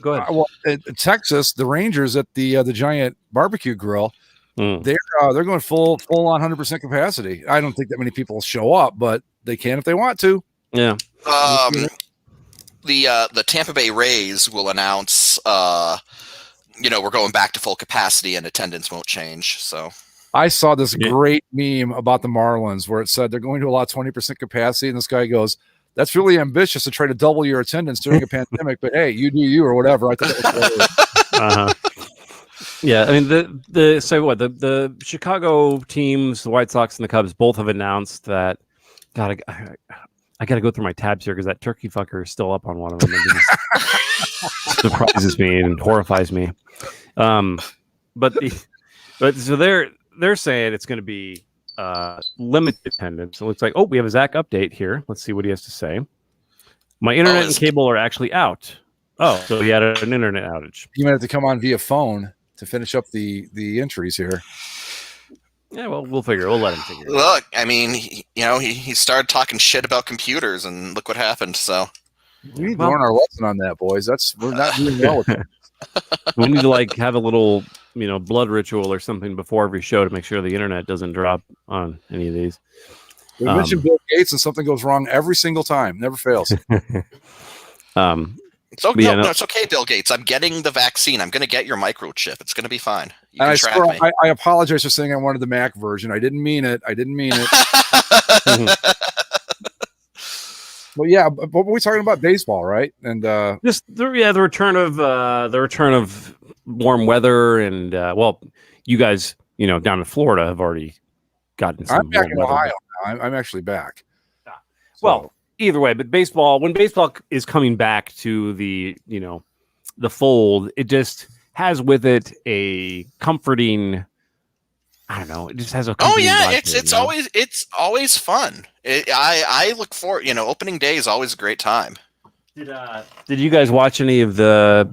Well, in Texas, the Rangers at the Giant Barbecue Grill, they're going full on 100% capacity. I don't think that many people show up, but they can if they want to. Yeah. The Tampa Bay Rays will announce, we're going back to full capacity and attendance won't change. So I saw this great meme about the Marlins where it said they're going to allow 20% capacity, and this guy goes, "That's really ambitious to try to double your attendance during a pandemic, but hey, you do you or whatever." I thought that was Yeah, I mean the Chicago teams, the White Sox and the Cubs, both have announced that. God, I got to go through my tabs here because that turkey fucker is still up on one of them. It just surprises me and horrifies me. But so they're saying it's going to be limited attendance. It looks like we have a Zach update here. Let's see what he has to say. My internet and cable are actually out. Oh, so he had an internet outage. You might have to come on via phone to finish up the entries here. Yeah, well, we'll let him figure it out. Look, I mean, he started talking shit about computers, and look what happened. So we need to learn our lesson on that, boys. We're not doing well with that. We need to have a little, blood ritual or something before every show to make sure the internet doesn't drop on any of these. We mention Bill Gates, and something goes wrong every single time. Never fails. It's okay, Bill Gates. I'm getting the vaccine. I'm going to get your microchip. It's going to be fine. You can track me. I apologize for saying I wanted the Mac version. I didn't mean it. Well, yeah, but we're talking about baseball, right? And just the return of warm weather, and you guys, down in Florida have already gotten some. I'm back in Ohio now. I'm actually back. Well, either way, but when baseball is coming back to the the fold, it just has with it a comforting. I don't know. It just has a. Oh yeah, it's always fun. I look forward. Opening day is always a great time. Did you guys watch any of the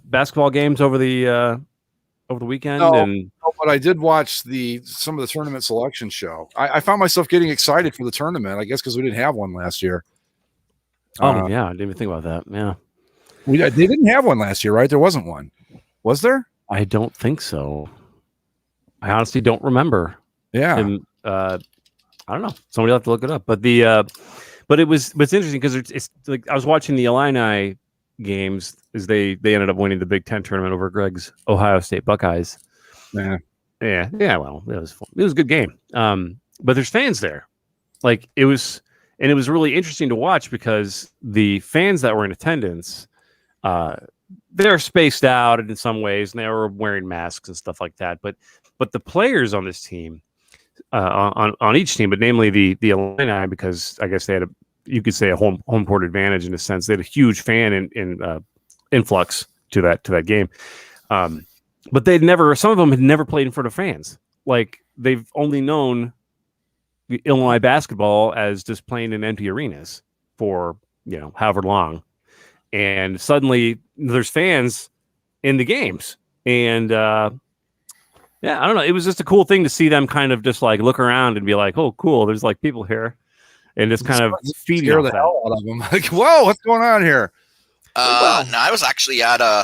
basketball games over the weekend? No, but I did watch some of the tournament selection show. I found myself getting excited for the tournament. I guess because we didn't have one last year. Oh yeah, I didn't even think about that. Yeah, they didn't have one last year, right? There wasn't one. Was there? I don't think so. I honestly don't remember. Yeah, and I don't know. Somebody will have to look it up. But it's interesting because it's like I was watching the Illini games as they ended up winning the Big Ten tournament over Greg's Ohio State Buckeyes. Yeah. Well, it was fun. It was a good game. But there's fans there. Like it was really interesting to watch because the fans that were in attendance, they're spaced out in some ways, and they were wearing masks and stuff like that. But the players on this team, on each team, but namely the Illini, because I guess they had you could say a home court advantage in a sense. They had a huge fan in influx to that game. But some of them had never played in front of fans. Like they've only known the Illinois basketball as just playing in empty arenas for, however long. And suddenly there's fans in the games. And, I don't know. It was just a cool thing to see them kind of just like look around and be like, oh, cool. There's like people here. And just kind of feeding the hell out of them. Like, whoa, what's going on here? No, I was actually at a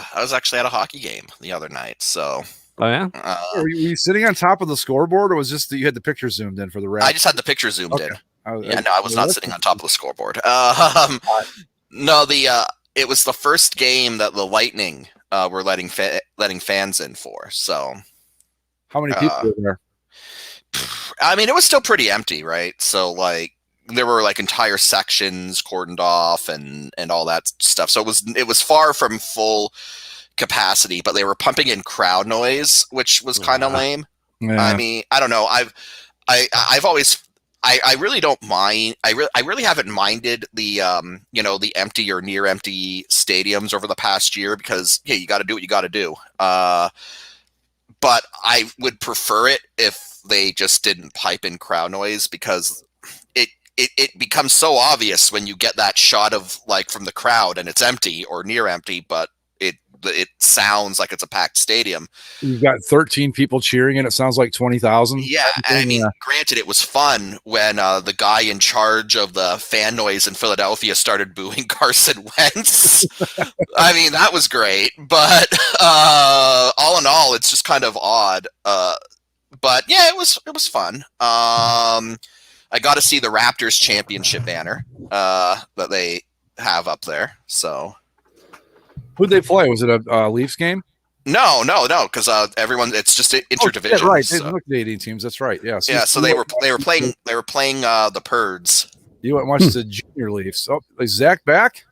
hockey game the other night. So, oh yeah, were you sitting on top of the scoreboard, or was just that you had the picture zoomed in for the ref? I just had the picture zoomed in. I was not sitting on top of the scoreboard. No, it was the first game that the Lightning were letting fans in for. So How many people were there? I mean, it was still pretty empty, right? So like there were like entire sections cordoned off and all that stuff. So it was far from full capacity, but they were pumping in crowd noise, which was kind of lame. Yeah. I mean, I don't know. I've always I really don't mind. I really haven't minded the the empty or near empty stadiums over the past year because you got to do what you got to do. But I would prefer it if they just didn't pipe in crowd noise because it becomes so obvious when you get that shot of like from the crowd and it's empty or near empty, but it sounds like it's a packed stadium. You've got 13 people cheering and it sounds like 20,000. Yeah, and I mean, granted, it was fun when the guy in charge of the fan noise in Philadelphia started booing Carson Wentz. I mean, that was great, but all in all, it's just kind of odd. But yeah, it was fun. I got to see the Raptors championship banner that they have up there. So, who'd they play? Was it a Leafs game? No, because everyone. It's just interdivision. Right, so. they look Canadian teams. That's right. Yeah. So they were playing the Purds. You went and watched the junior Leafs. Oh, is Zach back?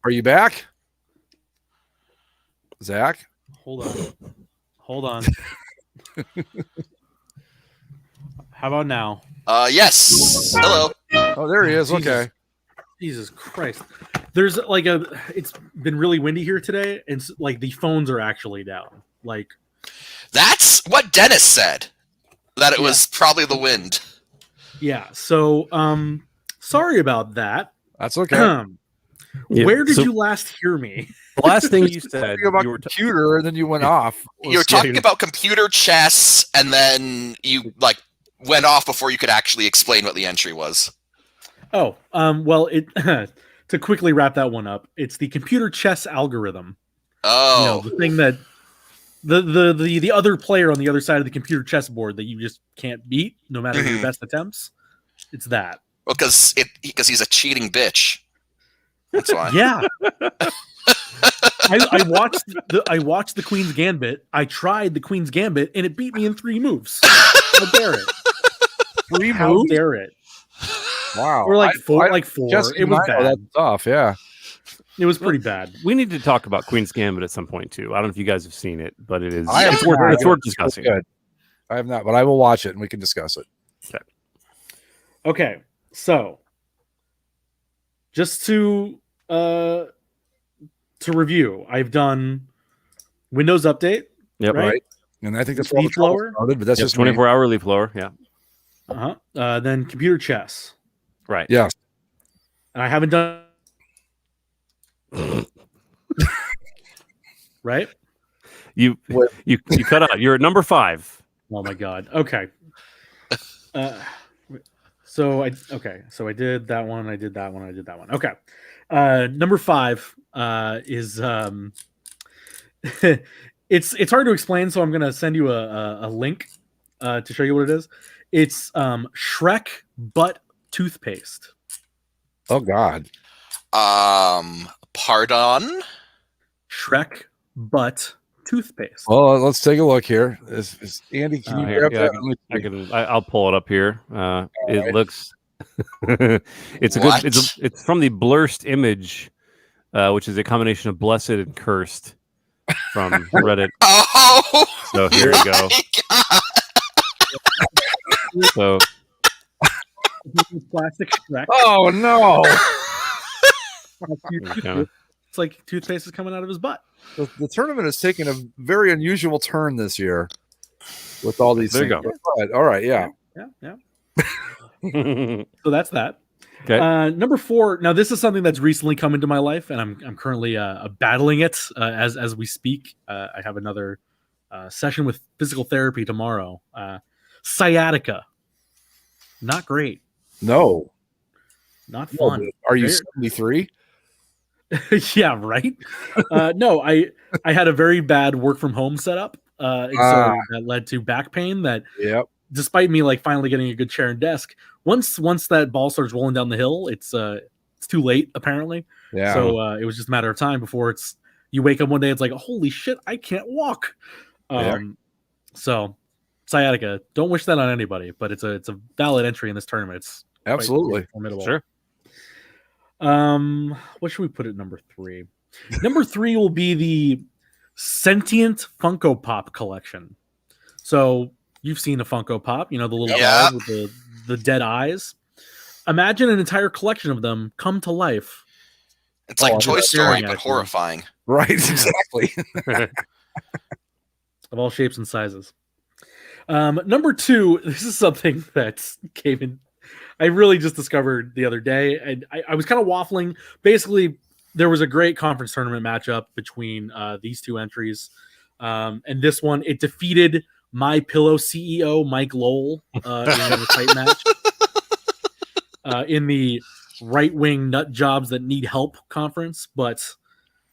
Are you back, Zach? Hold on. How about now? Yes. Hello. Oh, there he is. Okay. Jesus Christ. There's like it's been really windy here today, and like the phones are actually down. Like that's what Dennis said. That it was probably the wind. Yeah. So sorry about that. That's okay. Where did you last hear me? The last thing you said about computer, and then you went off. You were talking about computer chess, and then you like went off before you could actually explain what the entry was. Oh, well, it to quickly wrap that one up, it's the computer chess algorithm. Oh, the thing that the other player on the other side of the computer chessboard that you just can't beat, no matter your best attempts. It's that. Well, because he's a cheating bitch. That's why. Yeah. I watched the Queen's Gambit. I tried the Queen's Gambit, and it beat me in 3 moves. How dare it? 3 moves? How dare it? Wow. Or like four. It was bad. That's tough. Yeah. It was pretty bad. We need to talk about Queen's Gambit at some point too. I don't know if you guys have seen it, but it's worth discussing. Good. I have not, but I will watch it and we can discuss it. Okay. So just to review, I've done Windows Update. Yep. Right. And I think that's leaf blower started, but that's just 24-hour leaf blower. Yeah. Then computer chess. Right. Yes. And I haven't done. Right. You cut out. You're at number 5. Oh my god. Okay. So I did that one. I did that one. I did that one. Okay. Number 5 is it's hard to explain, so I'm gonna send you a link to show you what it is. It's Shrek butt toothpaste. Oh God. Pardon? Shrek butt toothpaste. Well, let's take a look here. Is Andy? Can you grab that? I'll pull it up here. It looks. It's from the Blurst image, which is a combination of blessed and cursed from Reddit. Oh, so here you go. So plastic Shrek. Oh no! It's like toothpaste is coming out of his butt. The tournament has taken a very unusual turn this year with all these things. You go. All right, yeah. So that's that. Okay. Number 4. Now, this is something that's recently come into my life, and I'm currently battling it as we speak. I have another session with physical therapy tomorrow. Sciatica. Not great. No. Not fun. Are you 73? Yeah, right. No, I had a very bad work from home setup. So that led to back pain that despite me like finally getting a good chair and desk, once that ball starts rolling down the hill, it's it's too late apparently. Yeah. So it was just a matter of time before you wake up one day, it's like, holy shit, I can't walk. So sciatica, don't wish that on anybody, but it's a valid entry in this tournament. It's absolutely formidable. Sure. What should we put at number 3? Number 3 will be the Sentient Funko Pop collection. So you've seen a Funko Pop, the little dog with the dead eyes. Imagine an entire collection of them come to life. It's like Toy Story, but horrifying. Right, exactly. Of all shapes and sizes. Number 2, this is something that came in. I really just discovered the other day, and I was kind of waffling. Basically, there was a great conference tournament matchup between these two entries, and this one it defeated My Pillow CEO Mike Lowell in a tight match in the right wing nut jobs that need help conference. But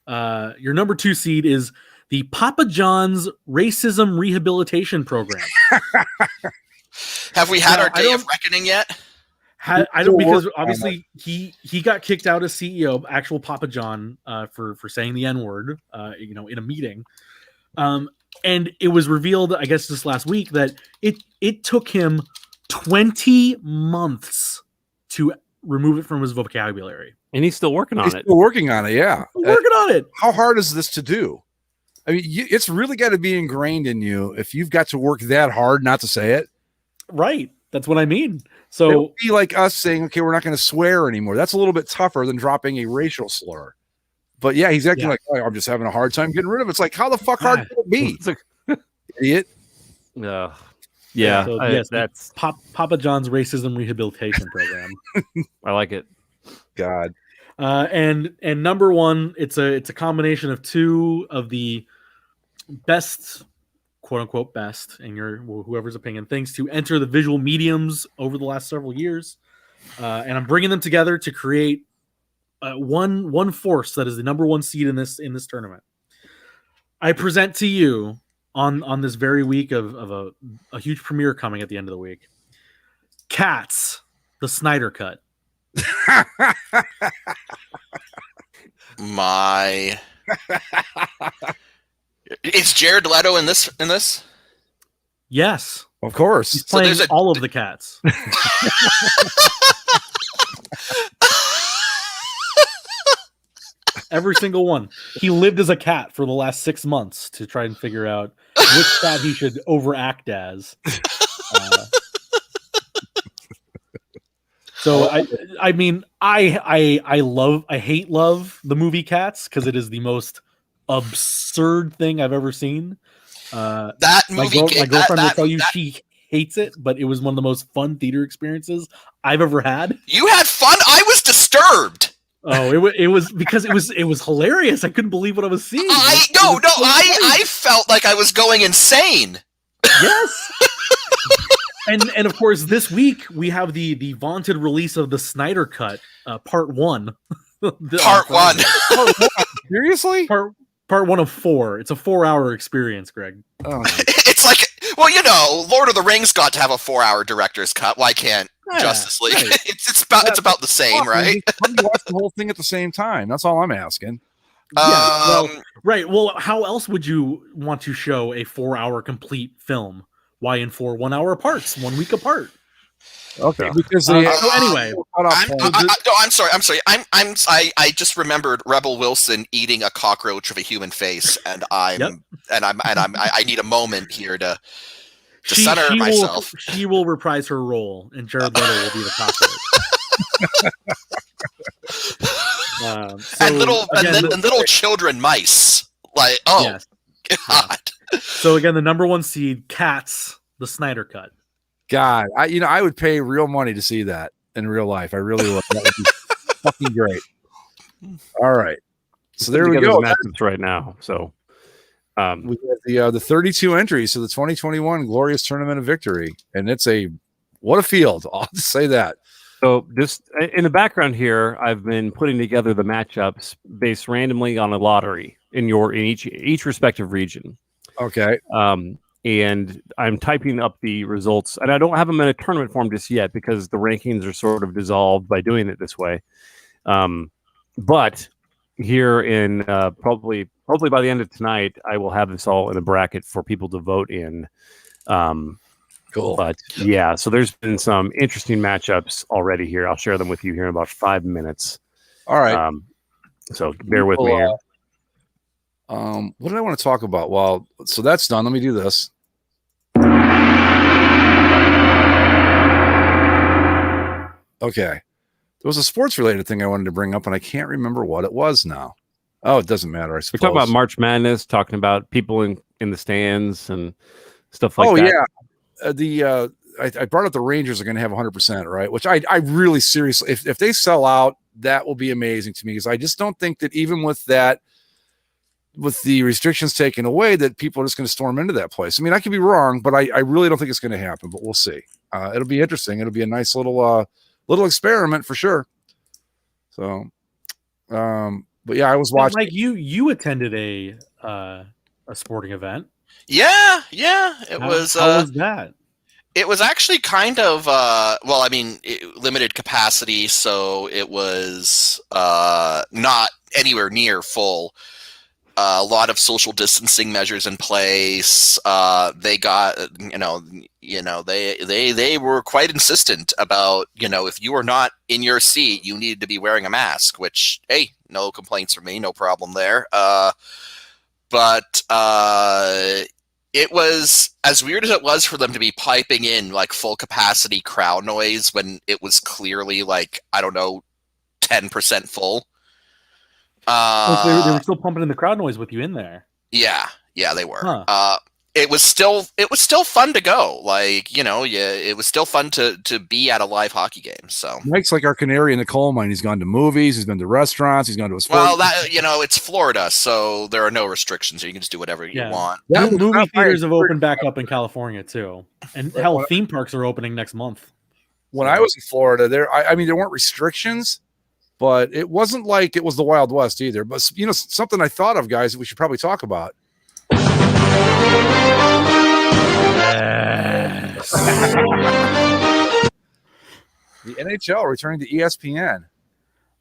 your number 2 seed is the Papa John's Racism Rehabilitation Program. Have we had our day of reckoning yet? I don't, because obviously he got kicked out as CEO, actual Papa John, for saying the N-word, in a meeting. And it was revealed, I guess, just last week that it took him 20 months to remove it from his vocabulary. And he's still working on it. Still working on it, yeah. Working on it. How hard is this to do? I mean, it's really got to be ingrained in you if you've got to work that hard not to say it. Right. That's what I mean. So it would be like us saying, okay, we're not going to swear anymore. That's a little bit tougher than dropping a racial slur. But yeah, he's acting like, oh, I'm just having a hard time getting rid of it. It's like, how the fuck hard can it be? Idiot. Yeah. So, that's Papa John's Racism Rehabilitation Program. I like it. God. And number 1, it's a combination of 2 of the best, quote unquote best, in your whoever's opinion, things to enter the visual mediums over the last several years, and I'm bringing them together to create one force that is the number 1 seed in this tournament. I present to you on this very week of a huge premiere coming at the end of the week, Cats, the Snyder Cut. Is Jared Leto in this? Yes, of course. He's playing all of the cats. Every single one. He lived as a cat for the last 6 months to try and figure out which cat he should overact as. So I mean, I hate love the movie Cats because it is the most absurd thing I've ever seen. That movie, my girlfriend will tell you she hates it, but it was one of the most fun theater experiences I've ever had. You had fun? I was disturbed. Oh, it was because it was hilarious. I couldn't believe what I was seeing. I felt like I was going insane. Yes. And of course, this week we have the vaunted release of the Snyder Cut, Part 1. Part 1. Seriously? Part 1 of 4. It's a 4-hour experience, Greg. Oh. It's like, well, Lord of the Rings got to have a 4-hour director's cut. Why can't Justice League? Right. It's about the same, right? You watch the whole thing at the same time. That's all I'm asking. Right. Well, how else would you want to show a 4-hour complete film? Why in 4 1-hour parts, 1 week apart? Okay. Because so anyway, I'm sorry. I just remembered Rebel Wilson eating a cockroach of a human face, and I need a moment here to center myself. She will reprise her role, and Jared Leto will be the cockroach. And little children mice. Like, oh, yes. God. So again, the number 1 seed, Cats, the Snyder Cut. God, I would pay real money to see that in real life. I really would. That would be fucking great. All right, so there we go. Matchups right now. So we have the 32 entries to the 2021 Glorious Tournament of Victory, and what a field. I'll just say that. So just in the background here, I've been putting together the matchups based randomly on a lottery in each respective region. Okay. And I'm typing up the results, and I don't have them in a tournament form just yet because the rankings are sort of dissolved by doing it this way. But here in probably by the end of tonight, I will have this all in a bracket for people to vote in. Cool. But yeah, so there's been some interesting matchups already here. I'll share them with you here in about 5 minutes. All right. So bear with me here. What did I want to talk about? Well, so that's done. Let me do this. Okay. There was a sports related thing I wanted to bring up, and I can't remember what it was now. Oh, it doesn't matter. I suppose. We're talking about March Madness, talking about people in the stands and stuff like that. Oh yeah. I brought up the Rangers are going to have 100%, right? Which I really seriously, if they sell out, that will be amazing to me, because I just don't think that even with that, with the restrictions taken away, that people are just going to storm into that place. I mean, I could be wrong, but I really don't think it's going to happen, but we'll see. It'll be interesting. It'll be a nice little experiment for sure. So, but yeah, I was watching. Mike, you attended a sporting event. Yeah. It was. How was that? It was actually kind of well, I mean, limited capacity, so it was not anywhere near full. A lot of social distancing measures in place. They got, they were quite insistent about, if you were not in your seat, you needed to be wearing a mask. Which, hey, no complaints from me, no problem there. But it was as weird as it was for them to be piping in like full capacity crowd noise when it was clearly like, I don't know, 10% full. So they were still pumping in the crowd noise with you in there. Yeah, they were. Huh. It was still fun to go. Like, it was still fun to be at a live hockey game. So Mike's like our canary in the coal mine. He's gone to movies. He's been to restaurants. He's gone to a sport. Well, that it's Florida, so there are no restrictions. You can just do whatever you want. Movie theaters have opened back up in California too, and hell, theme parks are opening next month. When I was in Florida, there weren't restrictions, but it wasn't like it was the Wild West either. But something I thought of, guys, that we should probably talk about. Yes. The NHL returning to ESPN.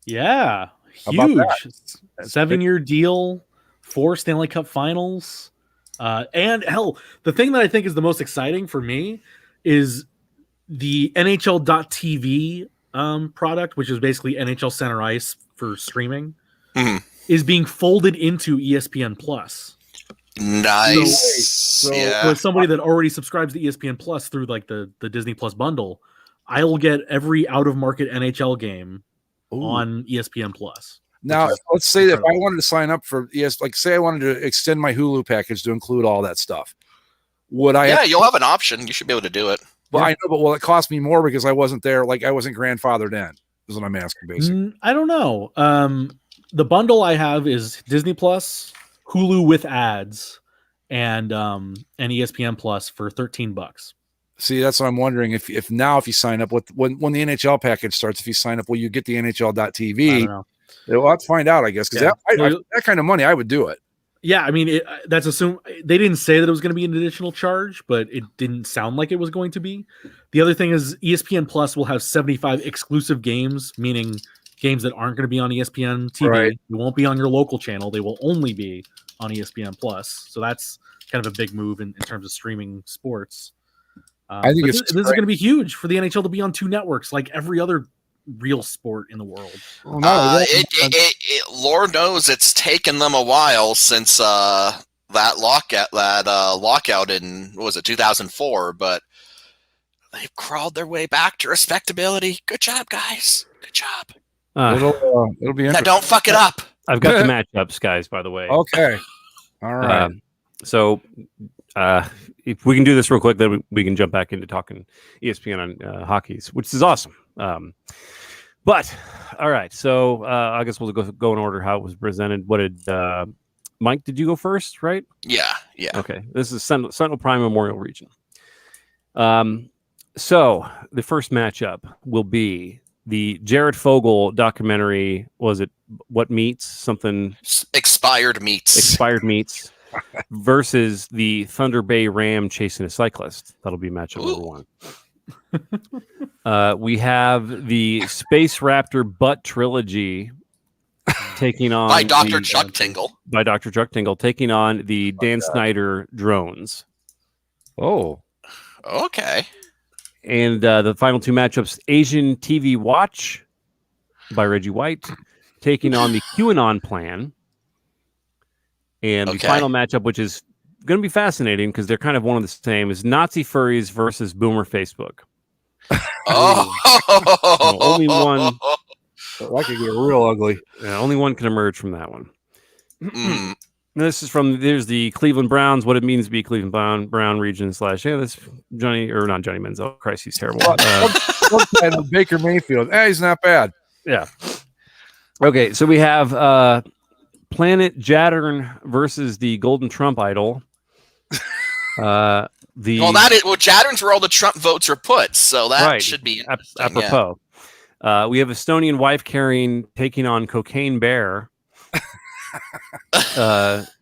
Yeah, huge 7-year deal, 4 Stanley Cup Finals, and hell, the thing that I think is the most exciting for me is the NHL.TV product, which is basically NHL Center Ice for streaming, is being folded into ESPN Plus. Nice. So for somebody that already subscribes to ESPN Plus through like the Disney Plus bundle, I will get every out of market NHL game on ESPN Plus. Now, let's say that if I wanted to sign up for say I wanted to extend my Hulu package to include all that stuff, would I? Yeah, you'll have an option. You should be able to do it. Well, I know, but will it cost me more because I wasn't there? Like I wasn't grandfathered in. Is what I'm asking, basically. I don't know. The bundle I have is Disney Plus, Hulu with ads, and ESPN Plus for $13. See, that's what I'm wondering. If you sign up when the NHL package starts, if you sign up, will you get the NHL.TV? I don't know. We'll have to find out, I guess, because that kind of money, I would do it. Yeah, I mean, that's assumed. They didn't say that it was going to be an additional charge, but it didn't sound like it was going to be. The other thing is ESPN Plus will have 75 exclusive games, meaning games that aren't going to be on ESPN TV. Right. They won't be on your local channel. They will only be on ESPN Plus. So that's kind of a big move in terms of streaming sports. I think this is going to be huge for the NHL to be on 2 networks like every other real sport in the world. Lord knows it's taken them a while since that lockout in 2004, but they've crawled their way back to respectability. Good job, guys. Good job. It'll be interesting. Now don't fuck it up. I've got the matchups, guys, by the way. Okay. All right. So if we can do this real quick, then we can jump back into talking ESPN on hockeys, which is awesome. But all right, so I guess we'll go in order how it was presented. What did Mike? Did you go first? Right? Yeah. Okay, this is Sentinel Prime Memorial Region. So the first matchup will be the Jared Fogle documentary. Was it What Meats? Something Expired Meats versus the Thunder Bay Ram chasing a cyclist. That'll be matchup number 1. We have the Space Raptor Butt Trilogy taking on By Dr. Chuck Tingle. By Dr. Chuck Tingle taking on the Dan Snyder drones. Oh, Okay. And the final two matchups: Asian TV Watch by Reggie White taking on the QAnon Plan. And the final matchup, which is going to be fascinating because they're kind of one of the same, is Nazi Furries versus Boomer Facebook. Oh, only one. that could get real ugly. Only one can emerge from that one. This is there's the Cleveland Browns, what it means to be Cleveland Brown region / that's Johnny, or not Johnny Manziel. Christ, he's terrible. Baker Mayfield. He's not bad. Yeah. Okay, so we have Planet Jattern versus the Golden Trump Idol. Jattern's where all the Trump votes are put, so that should be apropos. Yeah. We have Estonian wife carrying taking on Cocaine Bear.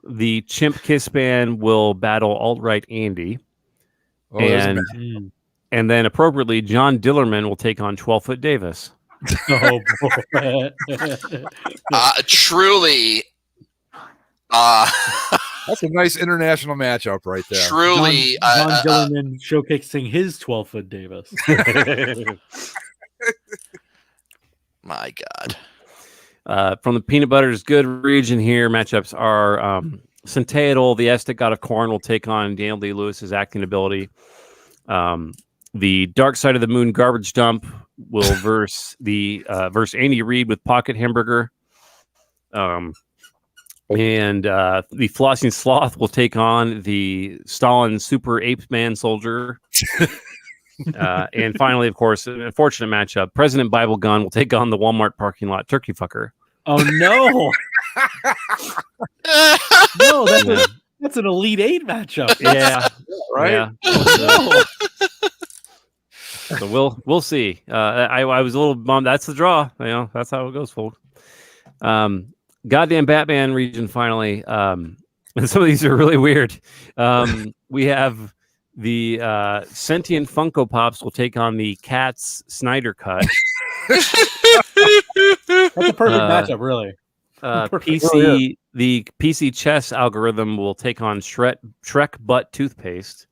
The Chimp Kiss Band will battle alt-right Andy. And then appropriately, John Dillerman will take on 12-foot Davis. Oh boy. Truly. That's a nice international matchup right there. Truly. John Dillerman showcasing his 12-foot Davis. My God. From the Peanut Butter's Good region here, matchups are Centeadal, the Estic God of Corn, will take on Daniel D. Lewis's acting ability. The Dark Side of the Moon Garbage Dump will verse Andy Reid with Pocket Hamburger. And the Flossing Sloth will take on the Stalin Super Ape Man Soldier. And finally, of course, an unfortunate matchup. President Bible Gun will take on the Walmart parking lot turkey fucker. Oh no! No, that's an Elite Eight matchup. Yeah, right. Yeah. Oh, no. So we'll see. I was a little bummed. That's the draw. That's how it goes, folks. Goddamn Batman region finally. And some of these are really weird. We have the Sentient Funko Pops will take on the Cats Snyder Cut. That's a perfect matchup, really. The PC chess algorithm will take on Shrek Butt Toothpaste.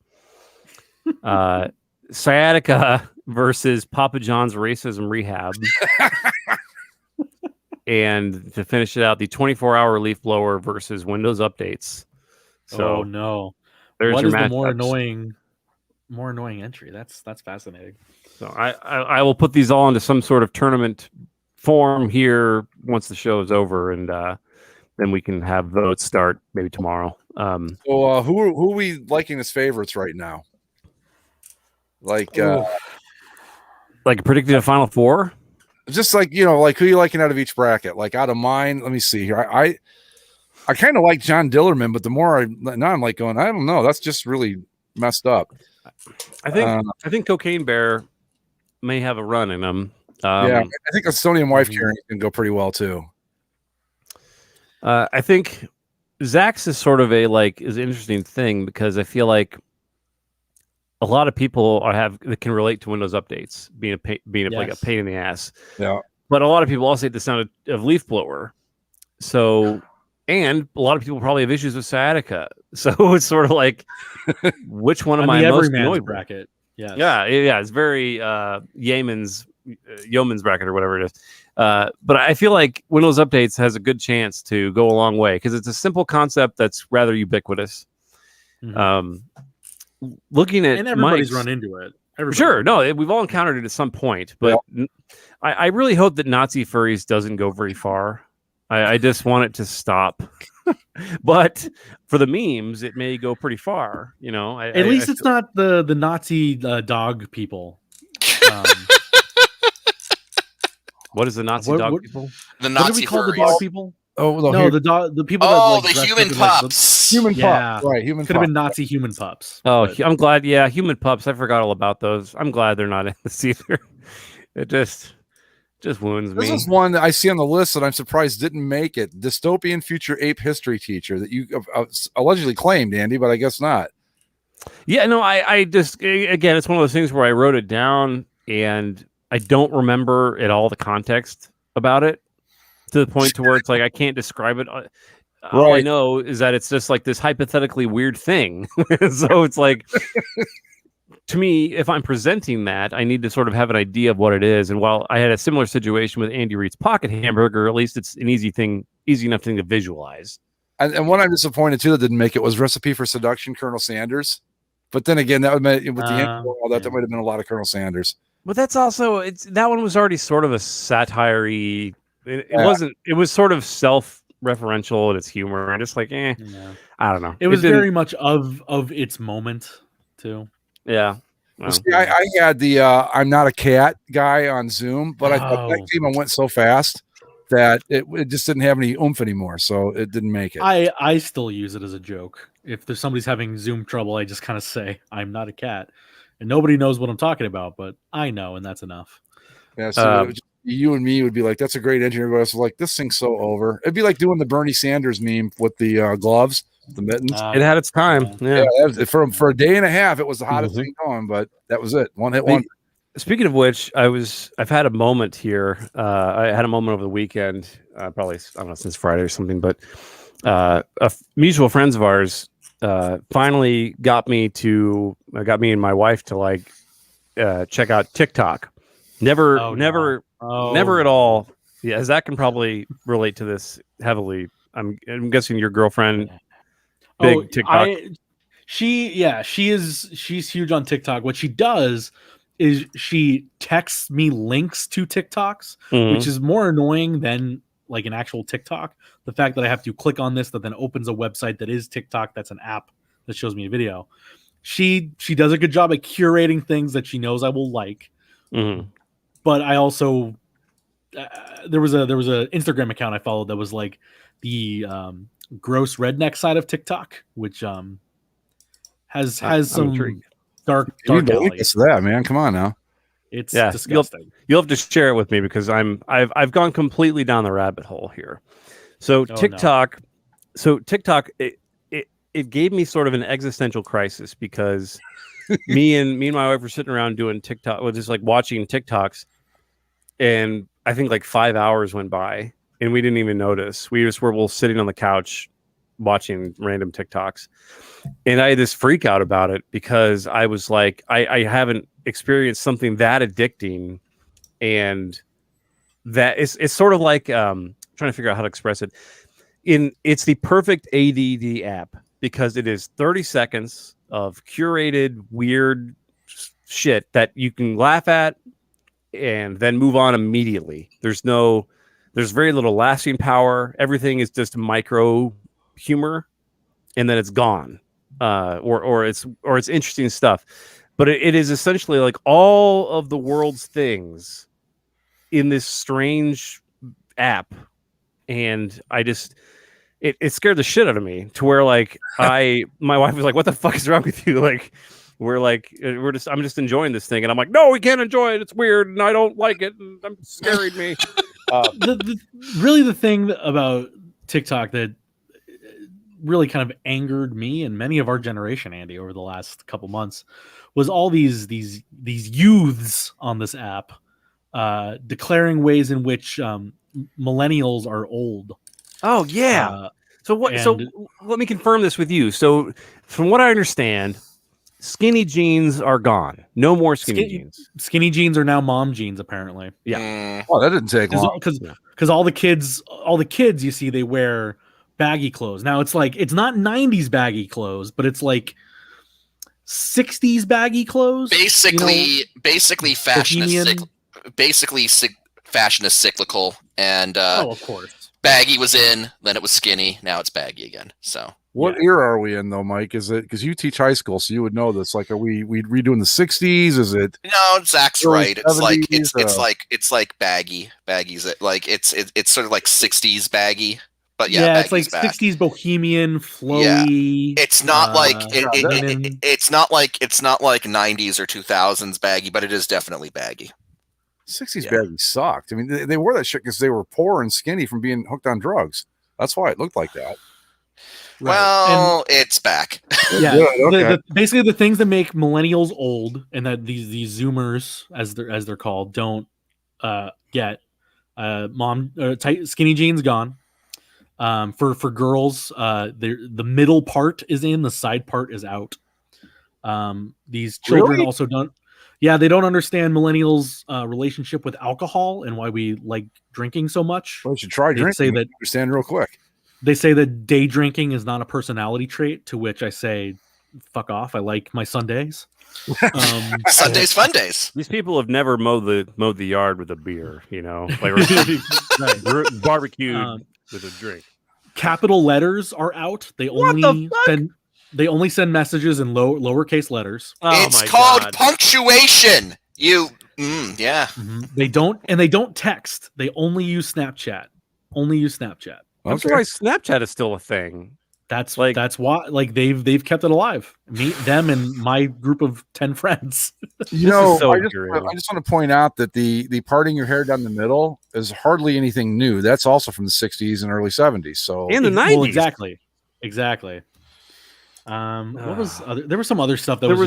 Sciatica versus Papa John's Racism Rehab. And to finish it out, the 24-hour leaf blower versus Windows updates. So no. There's what your is the matchups. more annoying entry? That's fascinating. So I will put these all into some sort of tournament form here once the show is over, and then we can have votes start maybe tomorrow. So who are we liking as favorites right now? Like predicting a Final Four? Just like who are you liking out of each bracket? Like out of mine, let me see here. I kind of like John Dillerman, but the more now I'm like going, I don't know. That's just really messed up. I think Cocaine Bear may have a run in him. I think Estonian wife carrying can go pretty well too. I think Zach's is sort of is an interesting thing because I feel like a lot of people that can relate to Windows updates being like a pain in the ass. Yeah. But a lot of people also hate the sound of leaf blower. So, and a lot of people probably have issues with sciatica. So it's sort of like, which one am I most annoyed with? Bracket. Yes. Yeah. It's very yeoman's bracket or whatever it is. But I feel like Windows updates has a good chance to go a long way because it's a simple concept that's rather ubiquitous. Mm-hmm. Looking at and everybody's Mike's, run into it. Sure, no, we've all encountered it at some point, but I really hope that Nazi Furries doesn't go very far. I just want it to stop. But for the memes, it may go pretty far. At least it's not the Nazi dog people. What is the Nazi dog people? The Nazi what do we call furries. the dog people? Oh no, the people. Oh, that, the human pups. Human pups, right? Human could have been Nazi human pups. Oh, but... I'm glad. Yeah, human pups. I forgot all about those. I'm glad they're not in this either. It just wounds me. This is one that I see on the list that I'm surprised didn't make it. Dystopian future ape history teacher that you allegedly claimed, Andy, but I guess not. Yeah, no, I just again, it's one of those things where I wrote it down and I don't remember at all the context about it to the point to where it's like I can't describe it. All I Right. know is that it's just like this hypothetically weird thing. So it's like, to me, if I'm presenting that, I need to sort of have an idea of what it is. And while I had a similar situation with Andy Reid's pocket hamburger, at least it's an easy enough thing to visualize. And what I'm disappointed too that didn't make it was Recipe for Seduction, Colonel Sanders. But then again, that would with the all that might have been a lot of Colonel Sanders. But that's also that one was already sort of a satire-y. It wasn't. It was sort of self-referential in its humor, and just like, I don't know. It was very much of its moment too. Yeah. Well, see, I had the I'm not a cat guy on Zoom, but I thought that came and went so fast that it just didn't have any oomph anymore, so it didn't make it. I still use it as a joke. If there's somebody's having Zoom trouble, I just kind of say, I'm not a cat. And nobody knows what I'm talking about, but I know, and that's enough. Yeah, so you and me would be like, that's a great engineer. But I was like, this thing's so over. It'd be like doing the Bernie Sanders meme with the gloves, the mittens. It had its time. Yeah. For a day and a half, it was the hottest thing going, but that was it. One hit one. Speaking of which, I've had a moment here. I had a moment over the weekend, probably, I don't know, since Friday or something, but mutual friends of ours finally got me and my wife to like check out TikTok. Never at all. Yeah, Zach can probably relate to this heavily. I'm guessing your girlfriend, big TikTok. She's huge on TikTok. What she does is she texts me links to TikToks, which is more annoying than like an actual TikTok. The fact that I have to click on this that then opens a website that is TikTok, that's an app that shows me a video. She does a good job at curating things that she knows I will like. But I also there was a Instagram account I followed that was like the gross redneck side of TikTok, which has some dark alleys. It's that, man. Come on now. It's disgusting. You'll have to share it with me because I've gone completely down the rabbit hole here. So TikTok, it gave me sort of an existential crisis because me and my wife were sitting around doing TikTok, just like watching TikToks, and I think like 5 hours went by and we didn't even notice. We just were sitting on the couch watching random TikToks, and I had this freak out about it because I was like, I haven't experienced something that addicting, and that it's sort of like trying to figure out how to express it. It's the perfect ADD app because it is 30 seconds of curated weird shit that you can laugh at and then move on immediately. There's very little lasting power. Everything is just micro humor, and then it's gone. Or it's interesting stuff. But it is essentially like all of the world's things in this strange app. And I just it scared the shit out of me to where like my wife was like, what the fuck is wrong with you? Like I'm just enjoying this thing, and I'm like, no, we can't enjoy it. It's weird, and I don't like it, and it scared me. The thing about TikTok that really kind of angered me and many of our generation, Andy, over the last couple months, was all these youths on this app declaring ways in which millennials are old. Oh yeah. So let me confirm this with you. So from what I understand, skinny jeans are gone. No more skinny jeans. Skinny jeans are now mom jeans, apparently. Yeah. Oh, that didn't take long. Because all the kids you see, they wear baggy clothes. Now it's like, it's not 90s baggy clothes, but it's like 60s baggy clothes. Basically fashion is cyclical, and of course. Baggy was in, then it was skinny, now it's baggy again. So what era are we in though, Mike? Is it because you teach high school, so you would know this? Like, are we redoing the 60s? Is it? No, Zach's right. It's like baggy. Baggy's it. Like it's sort of like 60s baggy. But it's like back. 60s bohemian flowy. Yeah. It's not it's not like 90s or 2000s baggy, but it is definitely baggy. 60s baggy sucked. I mean, they wore that shit because they were poor and skinny from being hooked on drugs. That's why it looked like that. Well, it's back. Yeah, Good, okay. basically the things that make millennials old and that these Zoomers, as they're called, don't get. Tight skinny jeans gone. For girls, the middle part is in, the side part is out. These children Really? also don't. Yeah, they don't understand millennials' relationship with alcohol and why we like drinking so much. Well, you should try They drinking. say that Understand real quick. they say that day drinking is not a personality trait. To which I say, "Fuck off! I like my Sundays." Sundays, fun days. These people have never mowed the yard with a beer, like barbecued with a drink. Capital letters are out. They only send messages in lowercase letters. It's called punctuation. Yeah. Mm-hmm. They don't text. They only use Snapchat. I'm surprised Snapchat is still a thing. That's why they've kept it alive. Them and my group of 10 friends. I just want to point out that the parting your hair down the middle is hardly anything new. That's also from the 60s and early 70s. So in the 90s. Well, exactly. What was there was some other stuff that there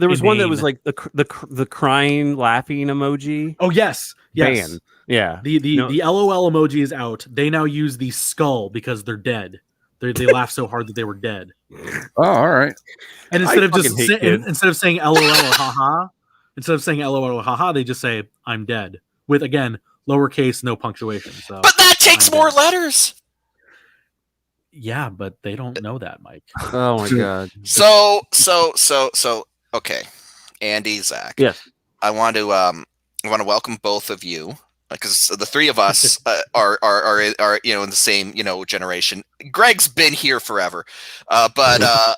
was one that was like the crying laughing emoji. Oh yes. Banned. Yeah. The LOL emoji is out. They now use the skull because they're dead. They laugh so hard that they were dead. Oh, all right. And instead of saying LOL or haha, they just say I'm dead with, again, lowercase, no punctuation. So, but that takes more letters. Yeah, but they don't know that, Mike. Oh my god. So okay, Andy, Zach. Yes. I want to welcome both of you, because the three of us are in the same generation. Greg's been here forever, but I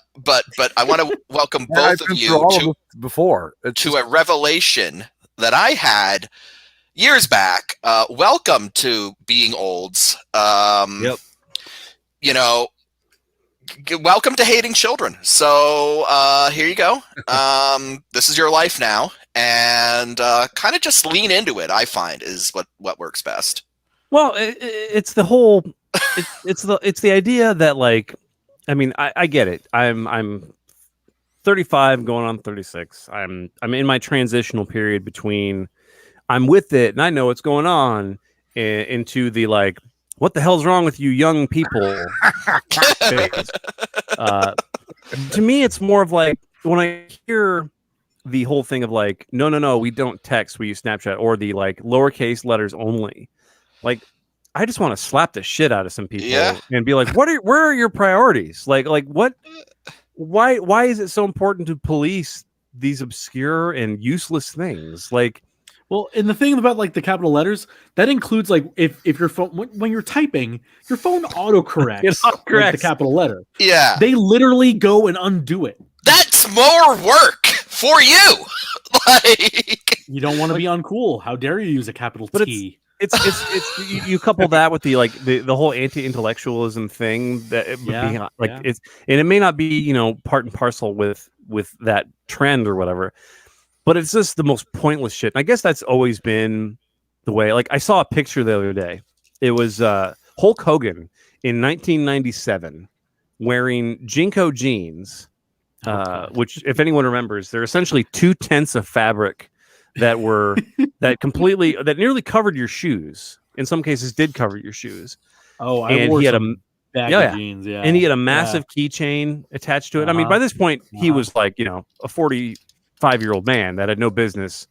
want to welcome both of you to a revelation that I had years back. Welcome to being olds. Yep. Welcome to hating children. So here you go. This is your life now, and kind of just lean into it. I find is what works best. Well, it's the whole. It's the idea that, like, I mean, I get it. I'm 35, going on 36. I'm in my transitional period between I'm with it and I know what's going on into the, like, what the hell's wrong with you young people phase. To me, it's more of like when I hear the whole thing of like, no, we don't text, we use Snapchat, or the like lowercase letters only. Like, I just want to slap the shit out of some people and be like, where are your priorities? Like what? Why is it so important to police these obscure and useless things? Like, well, and the thing about like the capital letters, that includes like if your phone, when you're typing, your phone autocorrects like the capital letter. Yeah. They literally go and undo it. That's more work for you. Like, you don't want to be uncool. How dare you use a capital T? It's you couple that with the like the whole anti-intellectualism thing that it's, and it may not be part and parcel with that trend or whatever. But it's just the most pointless shit. And I guess that's always been the way. Like, I saw a picture the other day. It was Hulk Hogan in 1997 wearing Jinko jeans, which, if anyone remembers, they're essentially 2/10 of fabric that that nearly covered your shoes. In some cases, did cover your shoes. Oh, I wore some baggy jeans. Yeah, and he had a massive keychain attached to it. I mean, by this point, he was like a 45-year-old man that had no business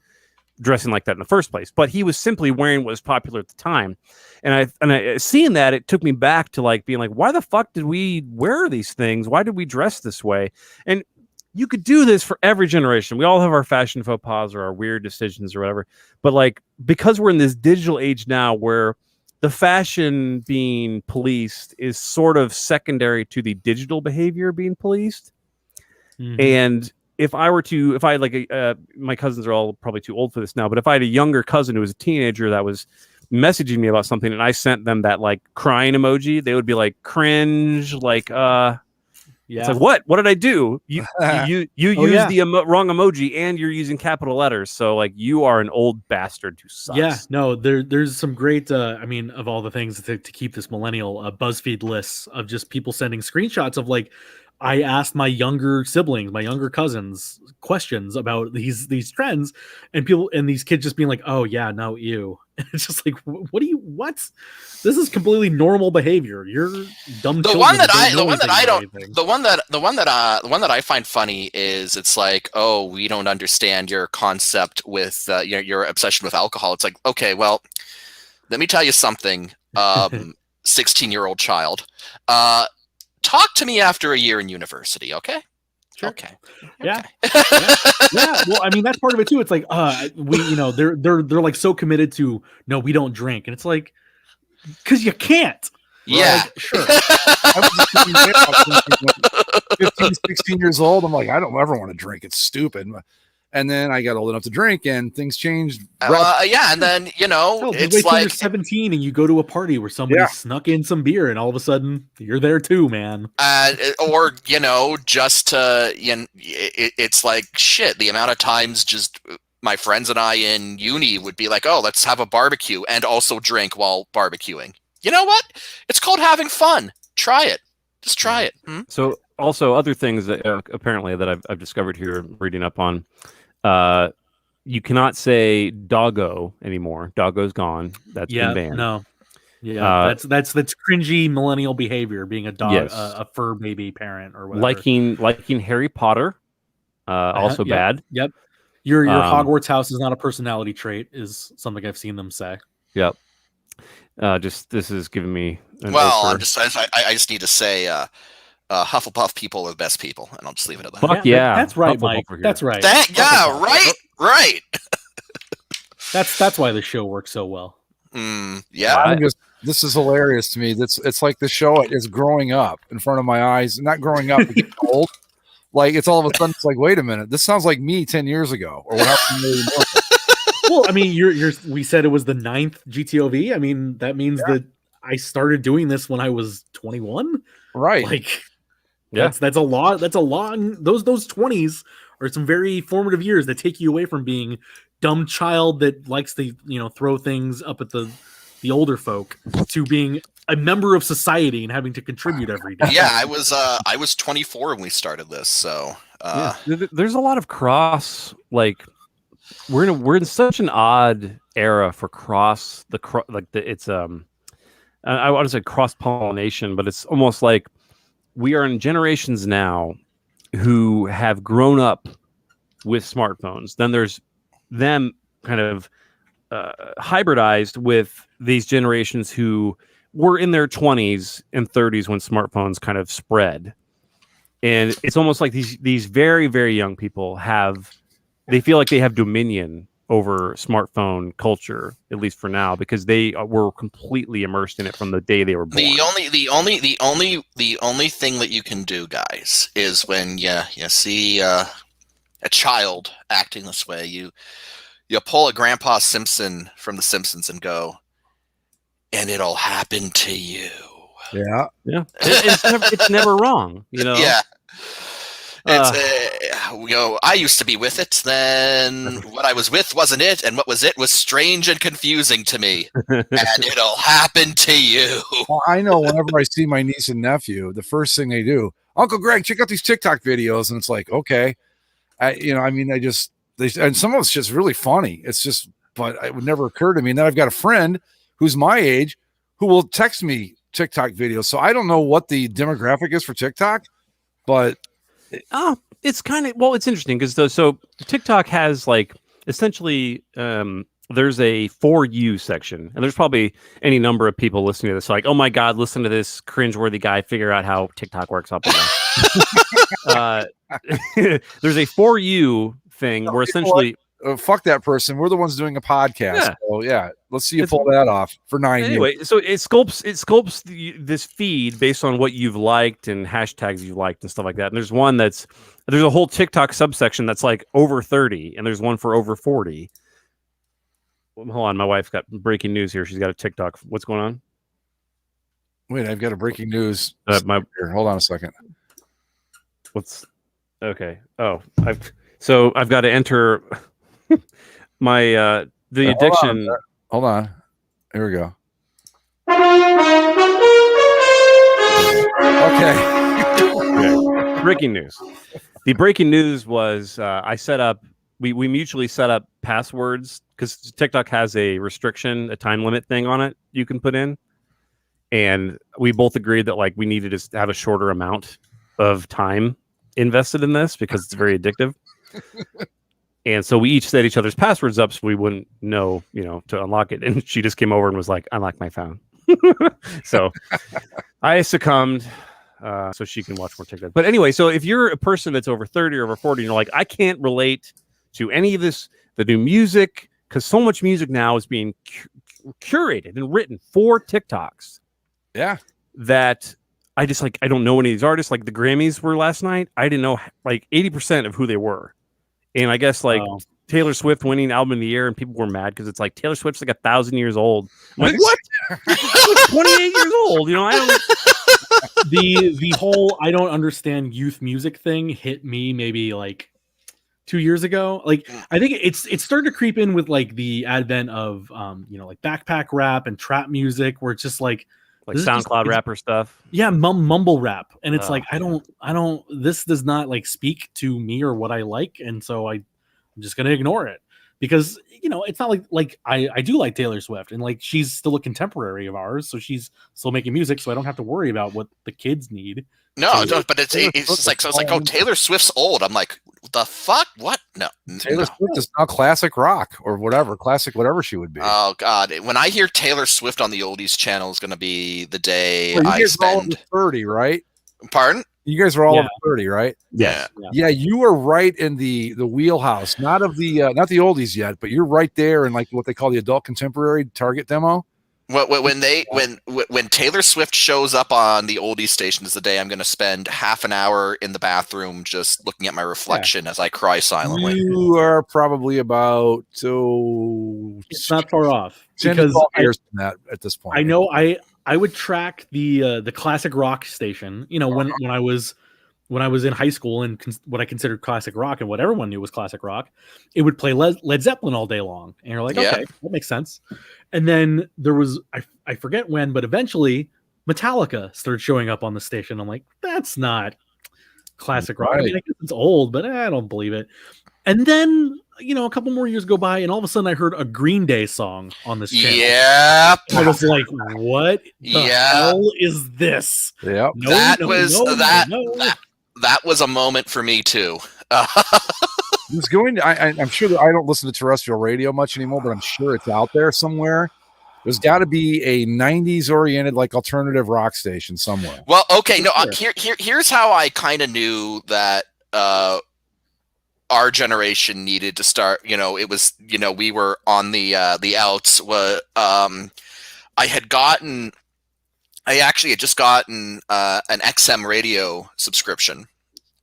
dressing like that in the first place, but he was simply wearing what was popular at the time. And I seeing that, it took me back to like being like, why the fuck did we wear these things? Why did we dress this way? And you could do this for every generation. We all have our fashion faux pas or our weird decisions or whatever. But like, because we're in this digital age now where the fashion being policed is sort of secondary to the digital behavior being policed. Mm-hmm. And if I had like my cousins are all probably too old for this now, but if I had a younger cousin who was a teenager that was messaging me about something and I sent them that like crying emoji, they would be like cringe, like Yeah. It's like, what did I do? You used the wrong emoji, and you're using capital letters. So like, you are an old bastard who sucks. Yeah, no, there's some great. I mean, of all the things to keep this millennial BuzzFeed lists of just people sending screenshots of like, I asked my younger siblings, my younger cousins, questions about these trends, and these kids just being like, "Oh yeah, no, ew." And it's just like, what? This is completely normal behavior. You're dumb. The one that I find funny is it's like, oh, we don't understand your concept with your obsession with alcohol. It's like, okay, well, let me tell you something. 16-year-old child. Talk to me after a year in university, okay? Sure. Okay. Yeah. Yeah. Well, I mean, that's part of it too. It's like, they're like so committed to no, we don't drink, and it's like, because you can't. Yeah. Like, sure. I was 15, 16 years old. I'm like, I don't ever want to drink. It's stupid. And then I got old enough to drink, and things changed. Yeah, and then it's wait till like you're 17 and you go to a party where somebody snuck in some beer, and all of a sudden you're there too, man. Or just to it's like shit. The amount of times just my friends and I in uni would be like, oh, let's have a barbecue and also drink while barbecuing. You know what? It's called having fun. Try it. Just try it. Hmm? So also other things that apparently that I've discovered here reading up on. You cannot say doggo anymore. Doggo's gone. That's been banned. No. Yeah, that's cringy millennial behavior. Being a dog, Yes. a fur baby parent or whatever. Liking Harry Potter, also bad. Yep. Your Hogwarts house is not a personality trait, is something I've seen them say. Yep. This is giving me. I just need to say, Hufflepuff people are the best people, and I'll just leave it at that. Fuck yeah, that's right, Mike. That's right. Right. That's why the show works so well. Yeah. This is hilarious to me. It's like the show is growing up in front of my eyes, not growing up, getting old. Like it's all of a sudden, it's like, wait a minute, this sounds like me 10 years ago, or whatever. Well, I mean, we said it was the 9th GTOV. I mean, that means that I started doing this when I was 21. Right. Like, that's a lot. That's a long. Those 20s are some very formative years that take you away from being dumb child that likes to throw things up at the older folk to being a member of society and having to contribute every day. Yeah, I was 24 when we started this, so there's a lot of cross. Like we're in such an odd era for it's I want to say cross pollination, but it's almost like we are in generations now who have grown up with smartphones. Then there's them kind of hybridized with these generations who were in their 20s and 30s when smartphones kind of spread. And it's almost like these very, very young people they feel like they have dominion over smartphone culture, at least for now, because they were completely immersed in it from the day they were born. The only thing that you can do, guys, is when you see a child acting this way, you pull a Grandpa Simpson from The Simpsons and go, and it'll happen to you. Yeah. It's never wrong, Yeah. It's I used to be with it. Then what I was with wasn't it, and what was it was strange and confusing to me. And it'll happen to you. Well, I know whenever I see my niece and nephew, the first thing they do, Uncle Greg, check out these TikTok videos, and it's like, okay, and some of it's just really funny. It's just, but it would never occur to me. And then I've got a friend who's my age who will text me TikTok videos. So I don't know what the demographic is for TikTok, but it's kind of, it's interesting because so TikTok has like essentially there's a For You section, and there's probably any number of people listening to this like, oh my god, listen to this cringeworthy guy figure out how TikTok works up. There's a For You thing where essentially fuck that person. We're the ones doing a podcast. Yeah. So let's see you pull that off for 9 years. Anyway, so it sculpts this feed based on what you've liked and hashtags you've liked and stuff like that. And there's a whole TikTok subsection that's like over 30, and there's one for over 40. Hold on, my wife's got breaking news here. She's got a TikTok. What's going on? Wait, I've got a breaking news. Hold on a second. What's okay? Oh, I've got to enter my the addiction. Hold on. Here we go. Okay. Breaking news. The breaking news was I set up. We mutually set up passwords because TikTok has a restriction, a time limit thing on it you can put in, and we both agreed that like we needed to have a shorter amount of time invested in this because it's very addictive. And so we each set each other's passwords up so we wouldn't know, to unlock it. And she just came over and was like, "Unlock my phone." So I succumbed. So she can watch more TikTok. But anyway, so if you're a person that's over 30 or over 40, and you're like, I can't relate to any of this, the new music, because so much music now is being curated and written for TikToks. Yeah. That I just I don't know any of these artists. Like the Grammys were last night. I didn't know like 80% of who they were. And I guess Taylor Swift winning album of the year, and people were mad because it's like Taylor Swift's like 1,000 years old. I'm like, what? 28 years old. I don't. The whole I don't understand youth music thing hit me maybe like 2 years ago. Like I think it's starting to creep in with like the advent of like backpack rap and trap music, where it's just like SoundCloud rapper stuff. Yeah, mumble rap, and it's like I don't. This does not like speak to me or what I like, and so I'm just gonna ignore it because it's not like I do like Taylor Swift, and like she's still a contemporary of ours, so she's still making music, so I don't have to worry about what the kids need. No, but it's just like, so it's like, oh, Taylor Swift's old. I'm like, the fuck? What? No. Taylor Swift is now classic rock or whatever, classic whatever she would be. Oh God! When I hear Taylor Swift on the oldies channel, is going to be the day well, I spend. 30, right? Pardon? You guys are all over 30, right? Yeah. Yeah, you are right in the wheelhouse, not of the not the oldies yet, but you're right there in like what they call the adult contemporary target demo. When Taylor Swift shows up on the oldies station is the day I'm going to spend half an hour in the bathroom just looking at my reflection as I cry silently. You are probably about it's not far off 10 to 12 years from that at this point. I know I would track the classic rock station. When I was in high school and what I considered classic rock and what everyone knew was classic rock, it would play Led Zeppelin all day long, and you're like, okay, that makes sense. And then there was I forget when, but eventually Metallica started showing up on the station. I'm like, that's not classic rock. I mean, I guess it's old, but I don't believe it. And then a couple more years go by, and all of a sudden I heard a Green Day song on this channel. Yeah, I was like, what the hell is this? Yeah, that was a moment for me too. I'm sure that I don't listen to terrestrial radio much anymore, but I'm sure it's out there somewhere. There's got to be a 90s oriented like alternative rock station somewhere. Well, okay, no, here's how I kind of knew that our generation needed to start. It was we were on the outs. I actually had just gotten an XM radio subscription.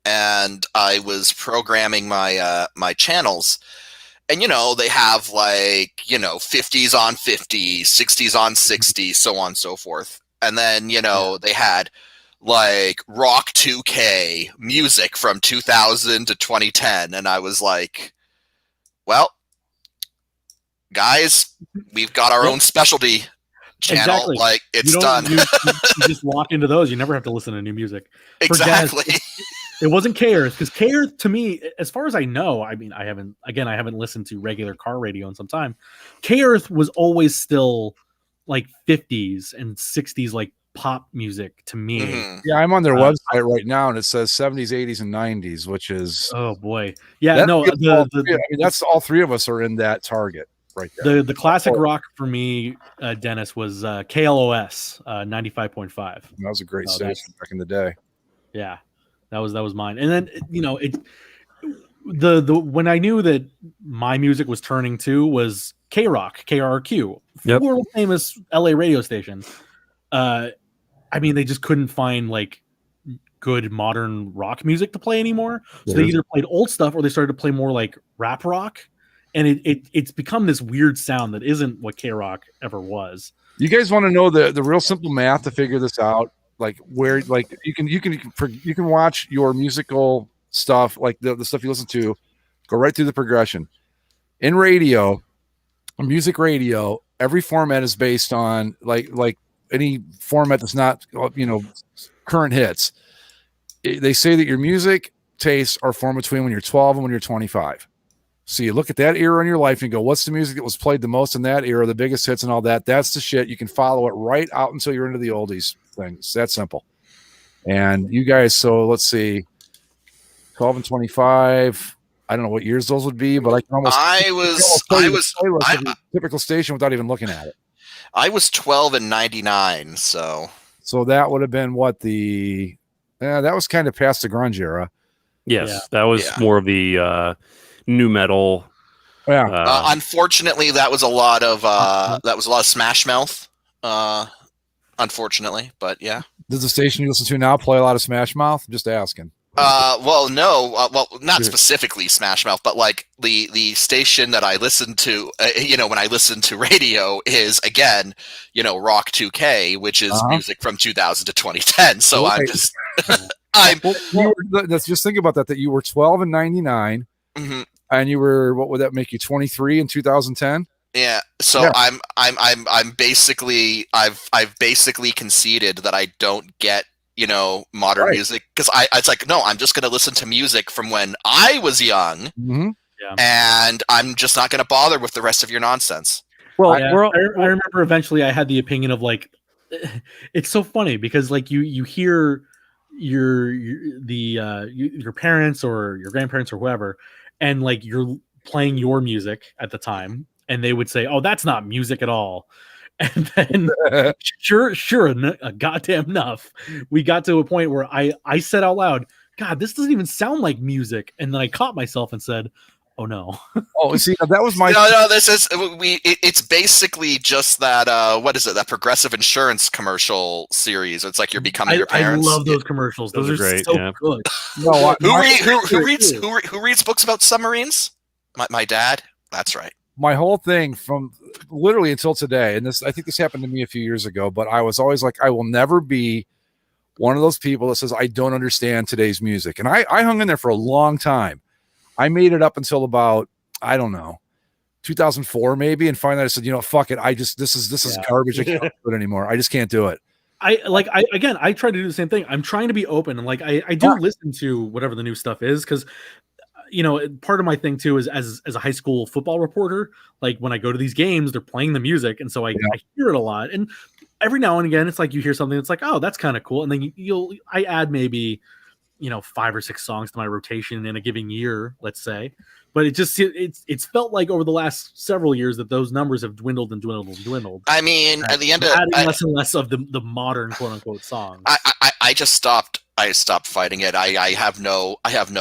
And I was programming my my channels, and they have 50s on 50s, 60s on 60s, so on and so forth. And then they had like rock 2K music from 2000 to 2010, and I was like, well, guys, we've got our own specialty channel. Exactly. Like it's done. You just walk into those. You never have to listen to new music. Exactly. It wasn't K-Earth, because K-Earth to me, as far as I know, I mean, I haven't listened to regular car radio in some time. K-Earth was always still like 50s and 60s like pop music to me. Mm-hmm. Yeah, I'm on their website right now, and it says 70s, 80s, and 90s, which is oh boy, yeah, no, that's all three of us are in that target right there. The classic rock for me, Dennis, was KLOS 95.5. That was a great station back in the day. Yeah. That was mine. And then the when I knew that my music was turning to was K-Rock, KRQ, world famous LA radio station. I mean, they just couldn't find like good modern rock music to play anymore. So they either played old stuff or they started to play more like rap rock. And it's become this weird sound that isn't what K-Rock ever was. You guys want to know the real simple math to figure this out? like where like you can watch your musical stuff, like the stuff you listen to, go right through the progression. In radio, music radio, every format is based on like any format that's not current hits. They say that your music tastes are formed between when you're 12 and when you're 25. So you look at that era in your life and go, what's the music that was played the most in that era, the biggest hits and all that? That's the shit. You can follow it right out until you're into the oldies things. That's simple. And you guys, so let's see, 12 and 25. I don't know what years those would be, but I can almost typical station without even looking at it. I was 12 in 99, so that would have been what that was kind of past the grunge era. Yes, that was more of the new metal. Yeah. Unfortunately, that was a lot of Smash Mouth. Unfortunately, but yeah. Does the station you listen to now play a lot of Smash Mouth? I'm just asking. Well, no. Not specifically Smash Mouth, but like the station that I listen to, when I listen to radio is again, Rock 2K, which is music from 2000 to 2010. So okay. Let's just think about that you were 12 in 99, mm-hmm. and you were, what would that make you, 23 in 2010? Yeah. So I'm basically I've basically conceded that I don't get modern music, because it's like, no, I'm just going to listen to music from when I was young, mm-hmm. and I'm just not going to bother with the rest of your nonsense. Well, I remember eventually I had the opinion of like, it's so funny because like you hear your parents or your grandparents or whoever, and like you're playing your music at the time, and they would say, "Oh, that's not music at all." And then, sure, goddamn enough, we got to a point where I said out loud, "God, this doesn't even sound like music." And then I caught myself and said, "Oh no." Oh, see, that was my. No. This is it's basically just that. What is it? That Progressive Insurance commercial series. It's like you're becoming your parents. I love those commercials. Those are great. So good. No, who reads books about submarines? My dad. That's right. My whole thing from literally until today, and I think this happened to me a few years ago, but I was always like, I will never be one of those people that says I don't understand today's music. And I hung in there for a long time. I made it up until about, I don't know, 2004 maybe, and finally I said, fuck it. This is garbage. I can't do it anymore. I just can't do it. I try to do the same thing. I'm trying to be open, and like I do listen to whatever the new stuff is, because part of my thing too is as a high school football reporter, like when I go to these games, they're playing the music, and so I hear it a lot. And every now and again, it's like you hear something that's like, oh, that's kind of cool, and then I add maybe 5 or 6 songs to my rotation in a given year, let's say. But it's felt like over the last several years that those numbers have dwindled and dwindled and dwindled. I mean, at the end of less and less of the modern quote unquote songs. I just stopped. I stopped fighting it. I have no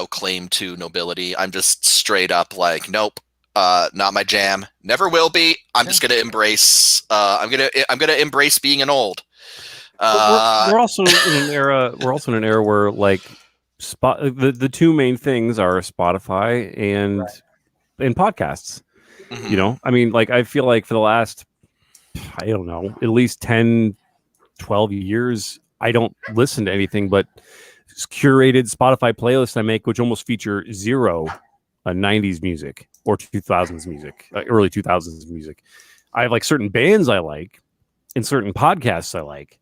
claim to nobility. I'm just straight up like, nope, not my jam. Never will be. I'm just gonna embrace. I'm gonna embrace being an old. We're also in an era. We're also in an era where like the two main things are Spotify and podcasts. Mm-hmm. I mean, like I feel like for the last, I don't know, at least 10, 12 years, I don't listen to anything but curated Spotify playlists I make, which almost feature zero 90s music or 2000s music, early 2000s music. I have like certain bands I like and certain podcasts I like,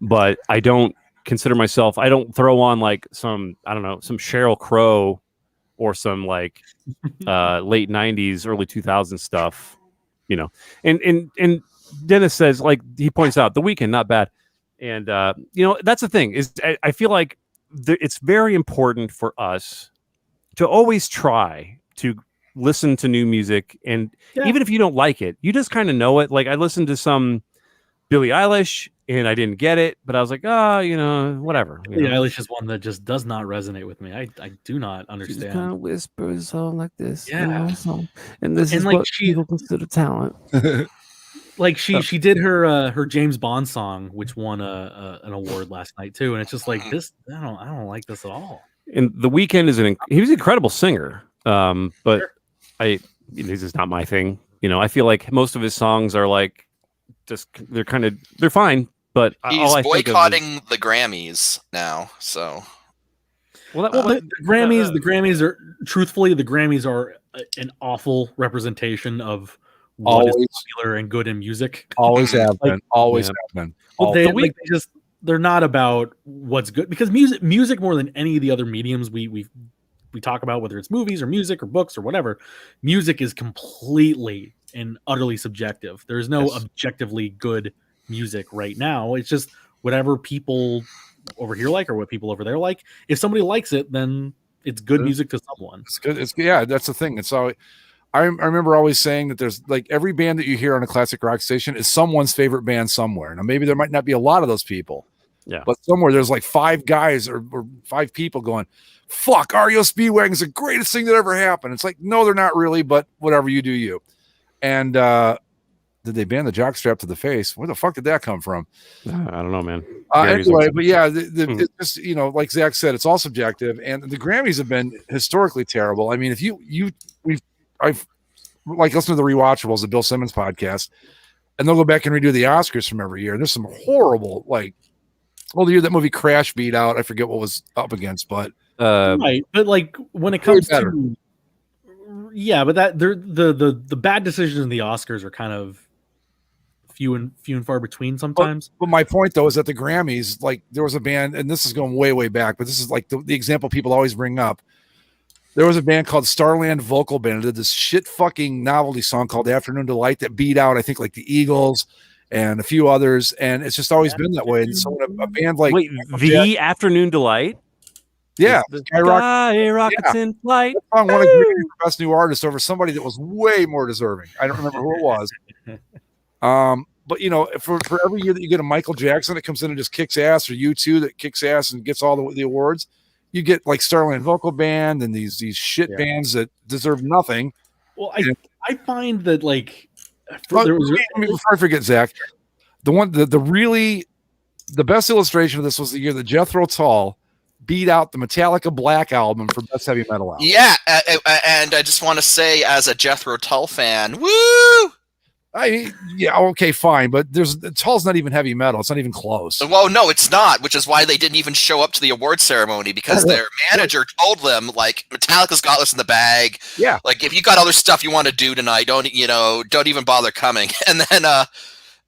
but I don't consider myself, I don't throw on like some Sheryl Crow or some like late 90s, early 2000s stuff, and Dennis says, like he points out, The Weeknd, not bad. And, that's the thing is I feel like it's very important for us to always try to listen to new music. And even if you don't like it, you just kind of know it. Like I listened to some Billie Eilish and I didn't get it, but I was like, whatever. Billie Eilish is one that just does not resonate with me. I do not understand. She kind of whispers all like this. Yeah. And this is like what people consider talent. Like she did her James Bond song, which won an award last night too, and it's just like this. I don't like this at all. And The Weeknd is he was an incredible singer, but this is not my thing. I feel like most of his songs are like they're fine, But He's all I think of boycotting the Grammys now. So, the Grammys are truthfully the Grammys are an awful representation of what is popular and good in music. Always have been. Always have been. They're not about what's good, because music more than any of the other mediums we talk about, whether it's movies or music or books or whatever, music is completely and utterly subjective. There's no objectively good music right now. It's just whatever people over here like or what people over there like. If somebody likes it, then it's good music to someone. It's good. That's the thing. It's all. I remember always saying that there's like every band that you hear on a classic rock station is someone's favorite band somewhere. Now maybe there might not be a lot of those people. Yeah. But somewhere there's like 5 guys or 5 people going, fuck, REO Speedwagon is the greatest thing that ever happened. It's like, no, they're not really, but whatever, you do you. And did they ban the jockstrap to the face? Where the fuck did that come from? I don't know, man. Anyway, but yeah, it's just, like Zach said, it's all subjective, and the Grammys have been historically terrible. I mean, if I've like listened to the Rewatchables, the Bill Simmons podcast, and they'll go back and redo the Oscars from every year. There's some horrible, like, the year that movie Crash beat out, I forget what was up against, but right. But like when it comes to, but that the bad decisions in the Oscars are kind of few and far between sometimes. But my point though is that the Grammys, like there was a band, and this is going way back, but this is like the example people always bring up. There was a band called Starland Vocal Band that did this shit fucking novelty song called Afternoon Delight that beat out, I think, like the Eagles and a few others, and it's just always been that way. And so when a band like Afternoon Delight, Skyrockets in flight, I won a Grammy for Best New Artist over somebody that was way more deserving. I don't remember who it was. But for every year that you get a Michael Jackson that comes in and just kicks ass, or U2 that kicks ass and gets all the awards, you get like Starland Vocal Band and these shit bands that deserve nothing. Well, I find that like before I forget, Zach, the best illustration of this was the year that Jethro Tull beat out the Metallica Black album for Best Heavy Metal Album. Yeah, and I just want to say, as a Jethro Tull fan, woo! Okay, fine, but Tull's not even heavy metal. It's not even close. Well, no, it's not, which is why they didn't even show up to the award ceremony, because their manager told them, like, Metallica's got this in the bag. Yeah. Like, if you got other stuff you want to do tonight, don't even bother coming.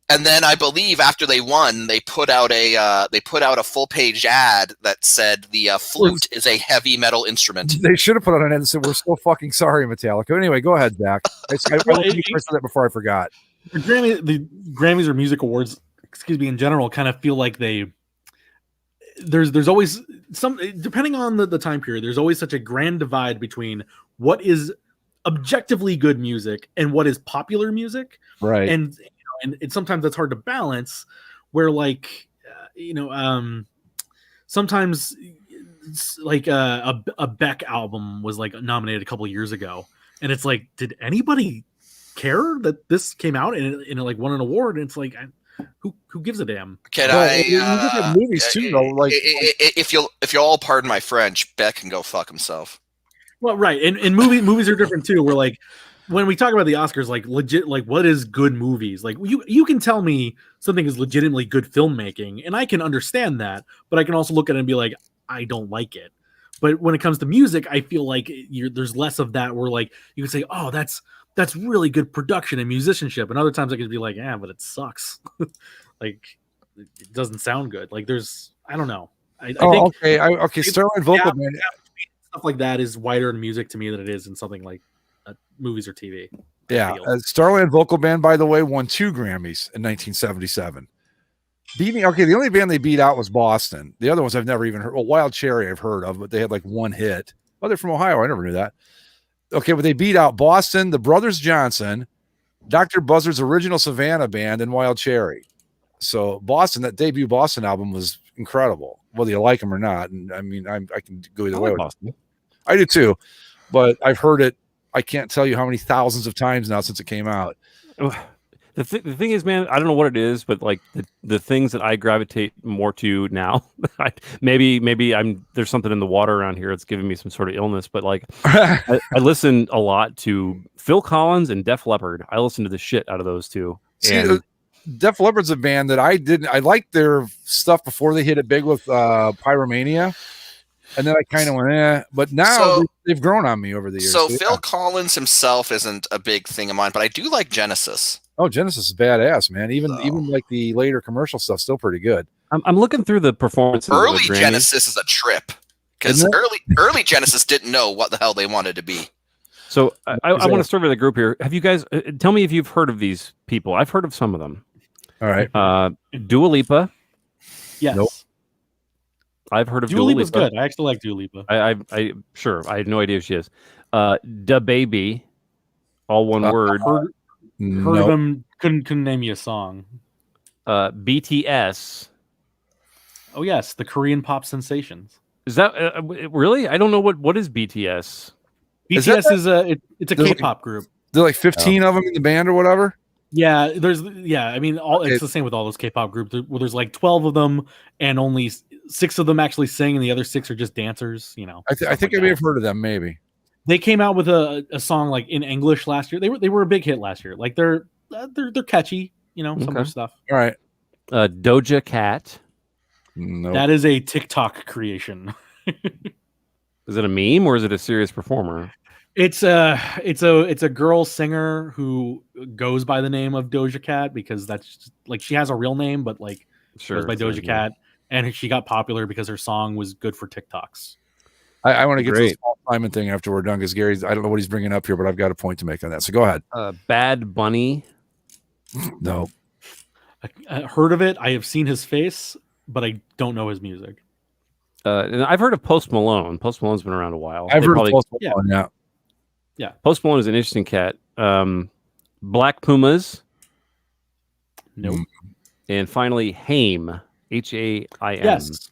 And then I believe after they won, they put out a full page ad that said the flute is a heavy metal instrument. They should have put out an ad and said, "We're so fucking sorry, Metallica." Anyway, go ahead, Zach. I said that before I forgot. The Grammys or music awards, in general, kind of feel like there's always some, depending on the time period, there's always such a grand divide between what is objectively good music and what is popular music, right? And sometimes that's hard to balance, where like sometimes like a Beck album was like nominated a couple years ago, and it's like, did anybody care that this came out and it like won an award? And it's like, who gives a damn? Can you just have movies too, though. Like, if you'll all pardon my French, Beck can go fuck himself. Well, right, and movies are different too. We're like, when we talk about the Oscars, like legit, like what is good movies? Like you can tell me something is legitimately good filmmaking, and I can understand that, but I can also look at it and be like, I don't like it. But when it comes to music, I feel like there's less of that, where like you can say, oh, that's really good production and musicianship, and other times I could be like, yeah, but it sucks. Like it doesn't sound good. Like I don't know. I think okay. Starland Vocal Band, stuff like that is wider in music to me than it is in something like movies or TV. Yeah, Starland Vocal Band, by the way, won 2 Grammys in 1977. The only band they beat out was Boston. The other ones I've never even heard. Well, Wild Cherry I've heard of, but they had like 1 hit. Oh, they're from Ohio. I never knew that. Okay, but they beat out Boston, the Brothers Johnson, Dr. Buzzard's original Savannah Band, and Wild Cherry. So Boston, that debut Boston album was incredible, whether you like them or not. And I mean, I can go either way with Boston. I do too, but I've heard it. I can't tell you how many thousands of times now since it came out. The thing is, man, I don't know what it is, but like the things that I gravitate more to now, maybe there's something in the water around here that's giving me some sort of illness, but like I listen a lot to Phil Collins and Def Leppard. I listen to the shit out of those two. Def Leppard's a band that I liked their stuff before they hit it big with Pyromania. And then I kind of went, but now they've grown on me over the years. So Phil Collins himself isn't a big thing of mine, but I do like Genesis. Oh, Genesis is badass, man. Even like the later commercial stuff, still pretty good. I'm looking through the performances. Early Genesis is a trip because early Genesis didn't know what the hell they wanted to be. So I want to survey the group here. Have you guys tell me if you've heard of these people? I've heard of some of them. All right. Dua Lipa. Yes. Nope. I've heard of Dua Lipa's good. I actually like Dua Lipa. I sure. I had no idea who she is. Da Baby, all one word. Heard of them. Couldn't name you a song. BTS. Oh yes, the Korean pop sensations. Is that really? I don't know what is BTS. BTS is it's a K-pop group. There's like 15 of them in the band or whatever. Yeah, I mean, it's the same with all those K-pop groups. There's like 12 of them, and only 6 of them actually sing, and the other 6 are just dancers. You know, I think I may have heard of them. Maybe they came out with a song like in English last year. They were a big hit last year. Like they're catchy. You know, some of their stuff. All right. Doja Cat. No, that is a TikTok creation. Is it a meme or is it a serious performer? It's a girl singer who goes by the name of Doja Cat because that's just, like she has a real name, but like goes by Doja Cat, and she got popular because her song was good for TikToks. I want to get to this Paul Simon thing after we're done because Gary's I don't know what he's bringing up here, but I've got a point to make on that. So go ahead. Bad Bunny. No, I heard of it. I have seen his face, but I don't know his music. And I've heard of Post Malone. Post Malone's been around a while. I've heard of Post Malone. Yeah. Post Malone is an interesting cat. Black Pumas. Nope. And finally, Haim. Haim. Yes.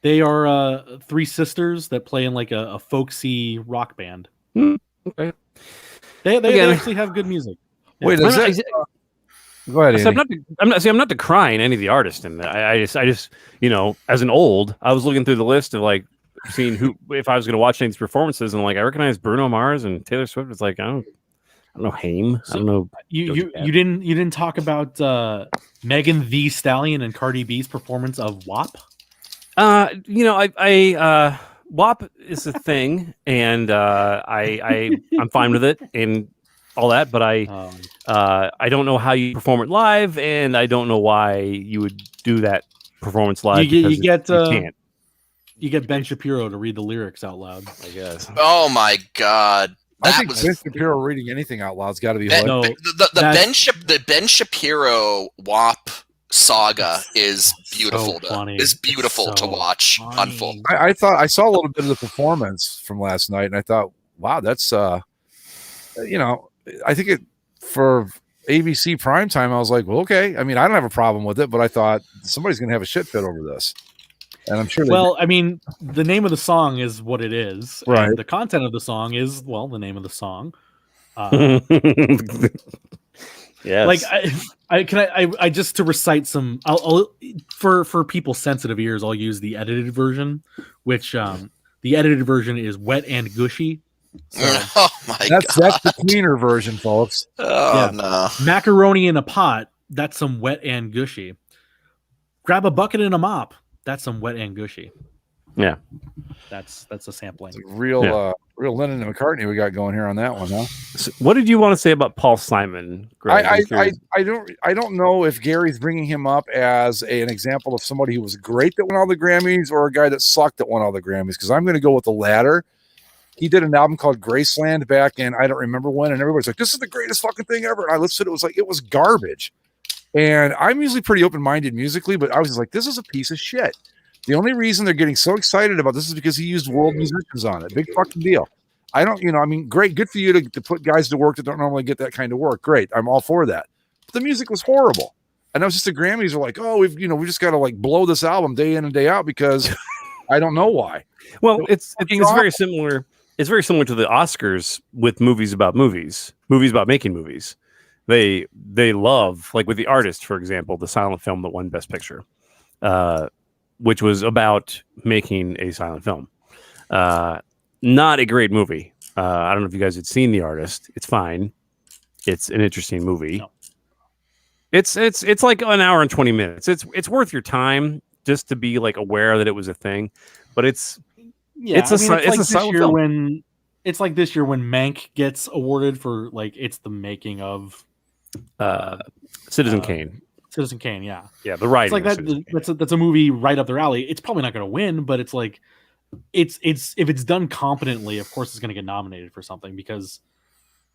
They are 3 sisters that play in like a folksy rock band. Okay. They actually have good music. Yeah. Wait, go ahead. So I'm not decrying any of the artists in that. I just as an old, I was looking through the list of like seeing who if I was going to watch any of these performances, and like I recognize Bruno Mars and Taylor Swift. It's like I don't know Haim. So I don't know. You didn't talk about Megan Thee Stallion and Cardi B's performance of WAP. WAP is a thing, and I'm fine with it and all that, but I don't know how you perform it live, and I don't know why you would do that performance live. You get Ben Shapiro to read the lyrics out loud, I guess. Oh my God. I think Ben Shapiro reading anything out loud has got to be the Ben Shapiro WAP saga is beautiful. Is beautiful to watch unfold. I thought I saw a little bit of the performance from last night, and I thought, wow, that's I think it for ABC primetime. I was like, well, okay. I mean, I don't have a problem with it, but I thought somebody's going to have a shit fit over this, and I'm sure. I mean, the name of the song is what it is, right? And the content of the song is the name of the song. Yes. Like I just to recite some. I'll for people sensitive ears, I'll use the edited version, which the edited version is wet and gushy. So, oh my God. That's the cleaner version, folks. Oh no. Macaroni in a pot, that's some wet and gushy. Grab a bucket and a mop, that's some wet and gushy. Yeah. That's a sampling. It's real Lennon and McCartney we got going here on that one, huh? So what did you want to say about Paul Simon, Greg? I don't know if Gary's bringing him up as an example of somebody who was great that won all the Grammys or a guy that sucked that won all the Grammys, because I'm going to go with the latter. He did an album called Graceland back in, I don't remember when, and everybody's like, this is the greatest fucking thing ever. And I listened to it, it was garbage. And I'm usually pretty open-minded musically, but I was just like, this is a piece of shit. The only reason they're getting so excited about this is because he used world musicians on it. Big fucking deal. I don't, great, good for you to put guys to work that don't normally get that kind of work. Great. I'm all for that. But the music was horrible. And that was just the Grammys are like, oh, we just got to like blow this album day in and day out because I don't know why. Well, it's very similar. It's very similar to the Oscars with movies about making movies. They love, like with The Artist, for example, the silent film that won Best Picture, which was about making a silent film. Not a great movie. I don't know if you guys had seen The Artist. It's fine. It's an interesting movie. No. It's like an hour and 20 minutes. It's worth your time just to be like aware that it was a thing, but it's it's a silent film. It's like this year when Mank gets awarded for like it's the making of Citizen Kane. Citizen Kane, yeah, the writing. It's like that's a movie right up their alley. It's probably not going to win, but it's like it's if it's done competently, of course it's going to get nominated for something because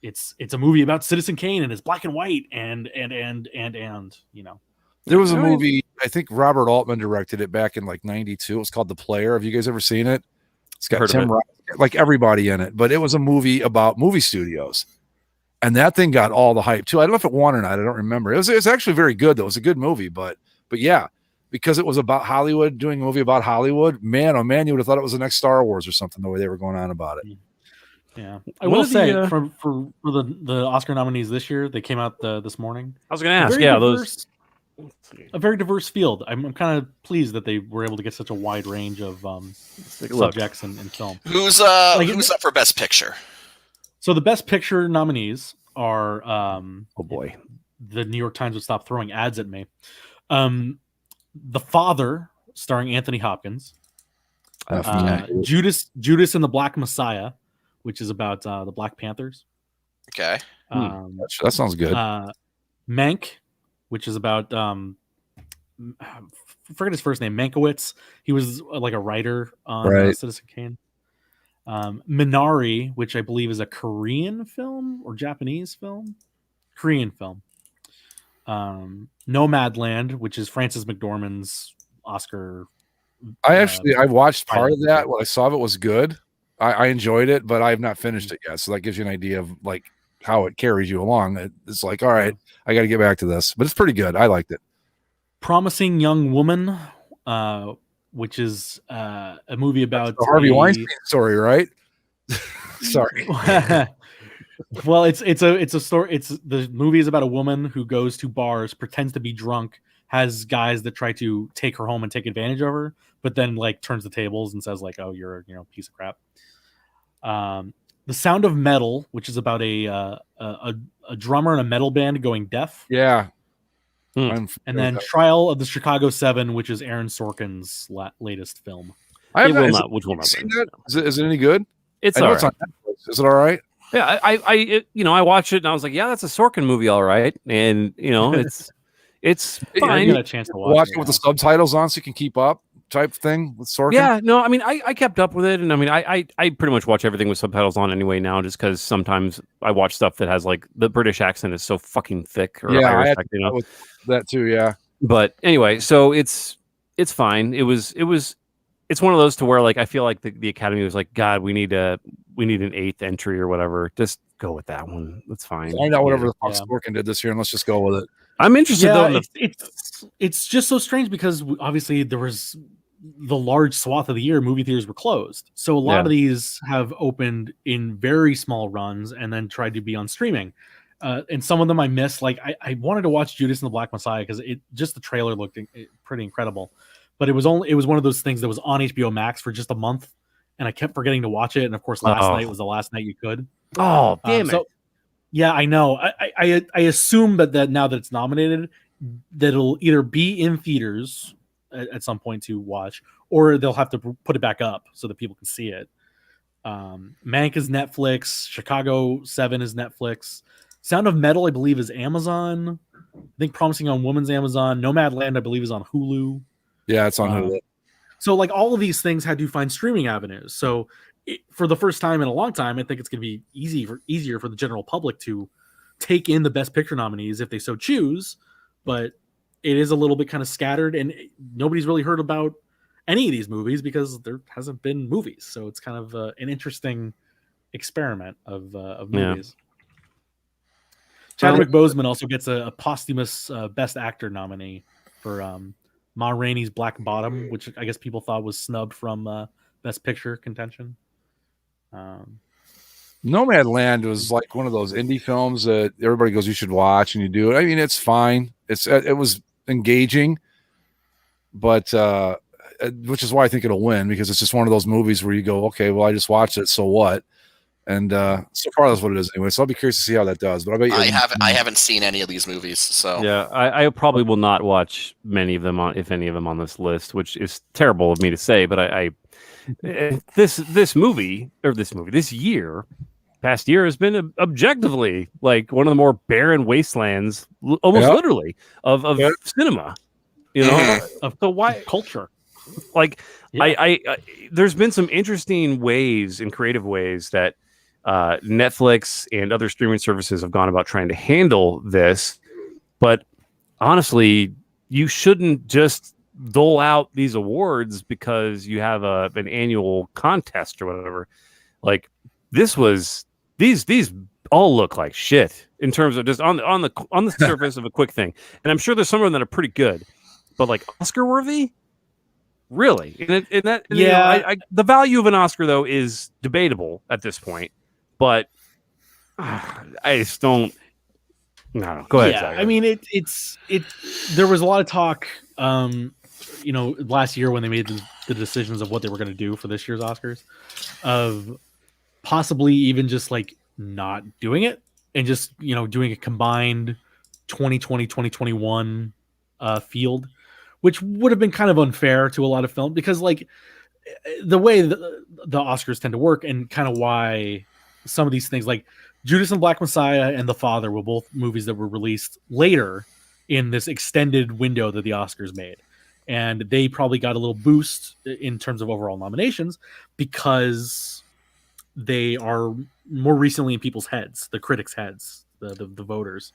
it's a movie about Citizen Kane and it's black and white and you know. There was a movie, I think Robert Altman directed it back in like 92. It was called The Player. Have you guys ever seen it? It's got Tim Roth, like everybody in it, but it was a movie about movie studios. And that thing got all the hype too. I don't know if it won or not. I don't remember. It was actually very good though. It was a good movie, but yeah, because it was about Hollywood, doing a movie about Hollywood, man, oh man, you would have thought it was the next Star Wars or something, the way they were going on about it. Yeah, I will say for the Oscar nominees this year, they came out this morning. I was going to ask, a very diverse field. I'm kind of pleased that they were able to get such a wide range of subjects in film. Who's up for Best Picture? So the Best Picture nominees are oh boy, the New York Times would stop throwing ads at me. The Father, starring Anthony Hopkins. Judas and the Black Messiah, which is about the Black Panthers. Okay. That sounds good. Mank, which is about I forget his first name, Mankiewicz. He was like a writer on Citizen Kane. Minari, which I believe is a Korean film or Japanese film. Korean film. Nomadland, which is Frances McDormand's Oscar. I watched part of that. What I saw of it was good. I enjoyed it, but I have not finished it yet. So that gives you an idea of like how it carries you along. It's like, all right, I got to get back to this, but it's pretty good. I liked it. Promising Young Woman, which is a movie about the Harvey Weinstein story, right? Sorry. Well, it's a story. The movie is about a woman who goes to bars, pretends to be drunk, has guys that try to take her home and take advantage of her, but then like turns the tables and says like, "Oh, you're a piece of crap." The Sound of Metal, which is about a drummer in a metal band going deaf. Yeah. And then Trial of the Chicago 7, which is Aaron Sorkin's latest film. Which will not seen that? Is it any good? It's all right. Is it all right? Yeah, I watched it and I was like, yeah, that's a Sorkin movie, all right. And it's fine. You got a chance to watch it with the subtitles on so you can keep up, type thing with Sorkin. Yeah, no, I mean, I kept up with it, and I mean, I pretty much watch everything with subtitles on anyway now, just because sometimes I watch stuff that has like the British accent is so fucking thick. Or yeah, Irish, with that too. Yeah, but anyway, so it's fine. It's one of those to where like I feel like the Academy was like, God, we need an 8th entry or whatever. Just go with that one. That's fine. Find out whatever the fuck Sorkin did this year, and let's just go with it. I'm interested though. It's just so strange because obviously there was the large swath of the year movie theaters were closed, so a lot of these have opened in very small runs and then tried to be on streaming. And some of them I missed. Like I wanted to watch Judas and the Black Messiah because the trailer looked pretty incredible, but it was one of those things that was on HBO Max for just a month, and I kept forgetting to watch it. And of course, last night was the last night you could. Oh, damn it! So, yeah, I know. I assume that now that it's nominated, that it'll either be in theaters at some point to watch, or they'll have to put it back up so that people can see it. Mank is Netflix. Chicago 7 is Netflix. Sound of Metal, I believe, is Amazon. I think Promising Young Woman's Amazon. Nomadland, I believe, is on Hulu. Yeah, it's on Hulu. So, like, all of these things had to find streaming avenues. So, for the first time in a long time, I think it's going to be easier for the general public to take in the Best Picture nominees if they so choose. But it is a little bit kind of scattered, and nobody's really heard about any of these movies because there hasn't been movies. So it's kind of an interesting experiment of movies. Chadwick Boseman also gets a posthumous Best Actor nominee for Ma Rainey's Black Bottom, which I guess people thought was snubbed from Best Picture contention. Nomadland was like one of those indie films that everybody goes, you should watch, and you do it. I mean, it's fine. It was engaging, but which is why I think it'll win, because it's just one of those movies where you go, okay, well, I just watched it, so what? And so far, that's what it is anyway. So I'll be curious to see how that does. But I bet you I haven't seen any of these movies, so Yeah, I probably will not watch many of them if any of them on this list, which is terrible of me to say. But this past year has been objectively like one of the more barren wastelands, almost literally, of cinema. You know, of the white culture. Like I there's been some interesting ways and creative ways that Netflix and other streaming services have gone about trying to handle this, but honestly, you shouldn't just dole out these awards because you have an annual contest or whatever. Like these all look like shit in terms of just on the surface of a quick thing, and I'm sure there's some of them that are pretty good, but like Oscar worthy. Really? The value of an Oscar, though, is debatable at this point. But I just don't. No, go ahead. Yeah, Zach. I mean, it's there was a lot of talk, last year when they made the decisions of what they were going to do for this year's Oscars, of possibly even just like not doing it and just doing a combined 2020 2021 field, which would have been kind of unfair to a lot of film because like the way the Oscars tend to work and kind of why some of these things like Judas and Black Messiah and The Father were both movies that were released later in this extended window that the Oscars made. And they probably got a little boost in terms of overall nominations because they are more recently in people's heads, the critics' heads, the voters.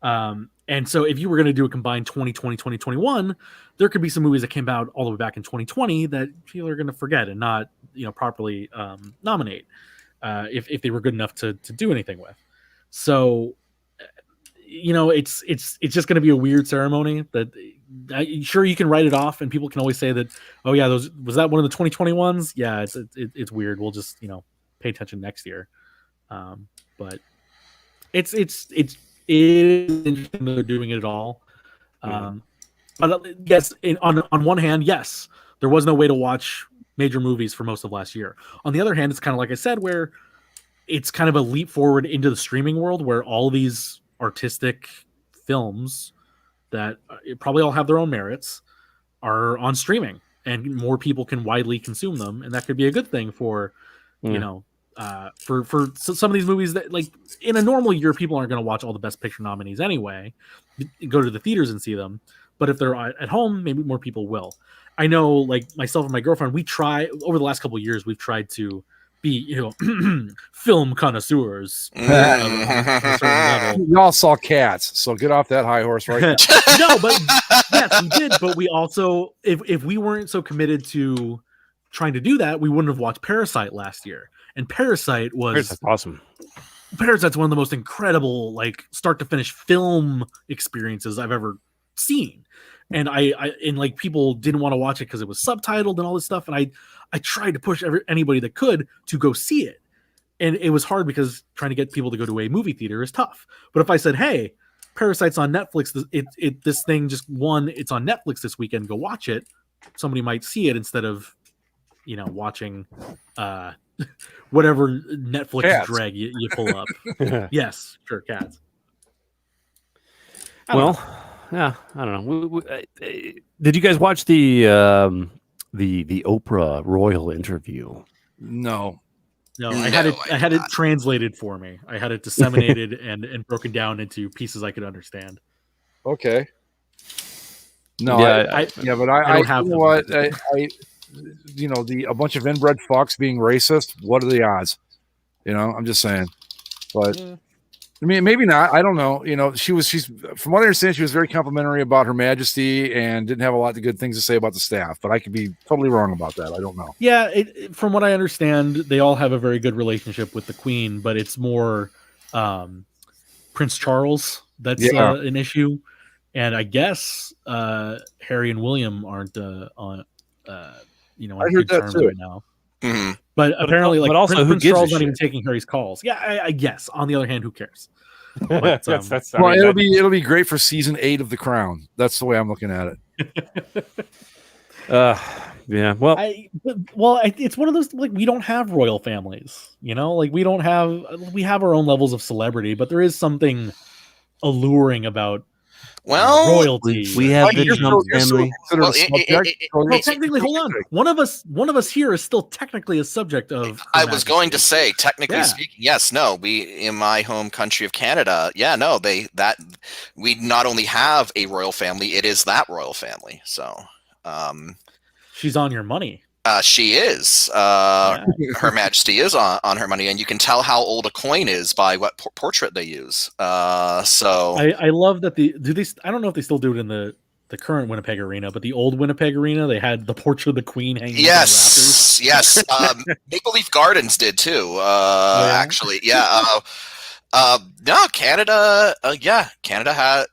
And so if you were going to do a combined 2020, 2021, there could be some movies that came out all the way back in 2020 that people are going to forget and not, properly nominate if they were good enough to do anything with. So, it's just going to be a weird ceremony that sure you can write it off and people can always say that, oh yeah, was that one of the 2020 ones? Yeah, it's weird. We'll just, pay attention next year. But it is interesting that they're doing it at all. But yes, on one hand, yes, there was no way to watch major movies for most of last year. On the other hand, it's kind of like I said, where it's kind of a leap forward into the streaming world where all these artistic films that probably all have their own merits are on streaming and more people can widely consume them. And that could be a good thing for, for some of these movies that like in a normal year, people aren't going to watch all the best picture nominees anyway, go to the theaters and see them. But if they're at home, maybe more people will. I know like myself and my girlfriend, we try over the last couple of years, we've tried to be, film connoisseurs. Y'all saw Cats, so get off that high horse right now. No, but yes, we did. But we also, if we weren't so committed to trying to do that, we wouldn't have watched Parasite last year. And Parasite's awesome. Parasite's one of the most incredible, like start to finish film experiences I've ever seen. And I like people didn't want to watch it because it was subtitled and all this stuff. And I tried to push anybody that could to go see it. And it was hard because trying to get people to go to a movie theater is tough. But if I said, hey, Parasite's on Netflix, this thing just won, it's on Netflix this weekend, go watch it. Somebody might see it instead of, watching whatever Netflix Cats. drag you pull up. Yes, sure, Cats. Yeah, I don't know. Did you guys watch the Oprah Royal interview? No. I had it translated for me. I had it disseminated and broken down into pieces I could understand. Okay. No, yeah, but I don't have what a bunch of inbred fucks being racist. What are the odds? I'm just saying. But I mean, maybe not. I don't know. She's from what I understand, she was very complimentary about Her Majesty and didn't have a lot of good things to say about the staff. But I could be totally wrong about that. I don't know. Yeah, from what I understand, they all have a very good relationship with the Queen, but it's more Prince Charles that's an issue, and I guess Harry and William aren't on I heard that too right now. Mm-hmm. But apparently, but also, Prince Charles not even taking Harry's calls. Yeah, I guess. On the other hand, who cares? But, it'll be great for season 8 of The Crown. That's the way I'm looking at it. Yeah. Well, it's one of those, like, we don't have royal families, like we have our own levels of celebrity, but there is something alluring about royalty. we have the You're Trump still family. considered Well, a subject. Well, technically, hold on. One of us here is still technically a subject of. I was going to say, technically Yeah. speaking, yes, no. We in my home country of Canada, we not only have a royal family, it is that royal family. So, she's on your money. she is. Her Majesty is on her money, and you can tell how old a coin is by what portrait they use. So I love that I don't know if they still do it in the current Winnipeg Arena, but the old Winnipeg Arena, they had the portrait of the Queen hanging. Yes. Maple Leaf Gardens did too. Actually, yeah. No, Canada. Canada had.